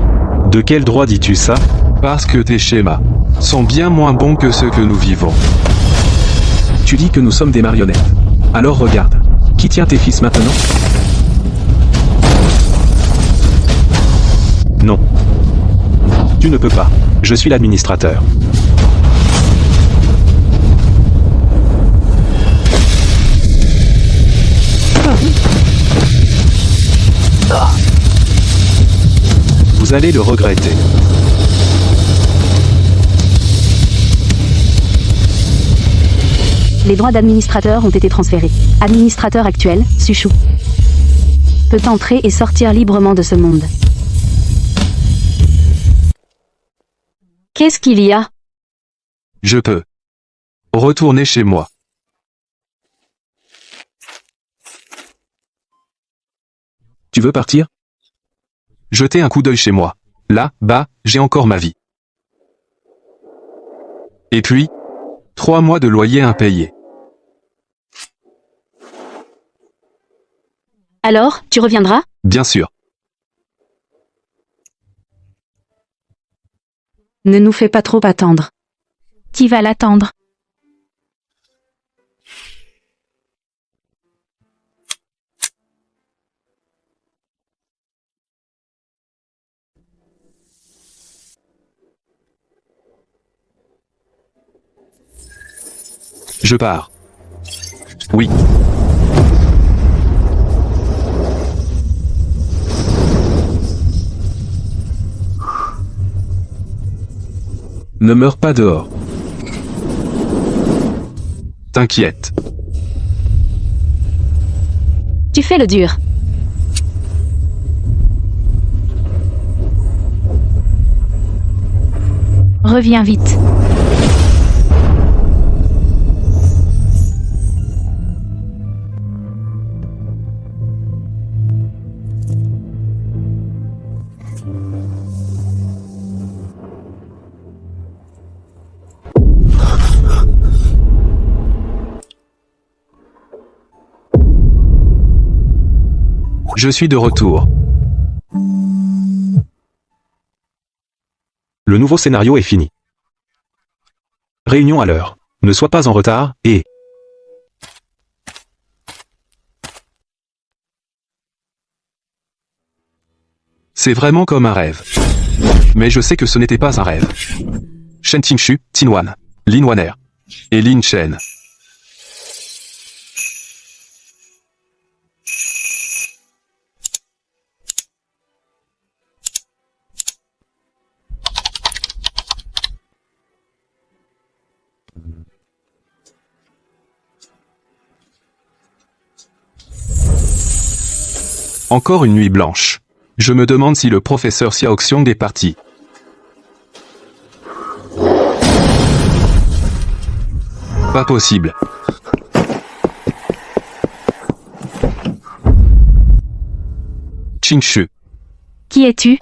De quel droit dis-tu ça? Parce que tes schémas sont bien moins bons que ceux que nous vivons. Tu dis que nous sommes des marionnettes. Alors regarde. Qui tient tes fils maintenant? Non. Tu ne peux pas. Je suis l'administrateur. Vous allez le regretter. Les droits d'administrateur ont été transférés. Administrateur actuel, Suchu, peut entrer et sortir librement de ce monde. Qu'est-ce qu'il y a? Je peux retourner chez moi. Tu veux partir? Jetez un coup d'œil chez moi. Là, bas, j'ai encore ma vie. Et puis, 3 mois de loyer impayé. Alors, tu reviendras? Bien sûr. Ne nous fais pas trop attendre. Qui va l'attendre? Je pars. Oui. Ne meurs pas dehors. T'inquiète. Tu fais le dur. Reviens vite. Je suis de retour. Le nouveau scénario est fini. Réunion à l'heure. Ne sois pas en retard, et... C'est vraiment comme un rêve. Mais je sais que ce n'était pas un rêve. Shen Tingshu, Tinwan, Lin Waner et Lin Chen. Encore une nuit blanche. Je me demande si le professeur Xiaoxiong est parti. Pas possible. Chingshu. Qui es-tu?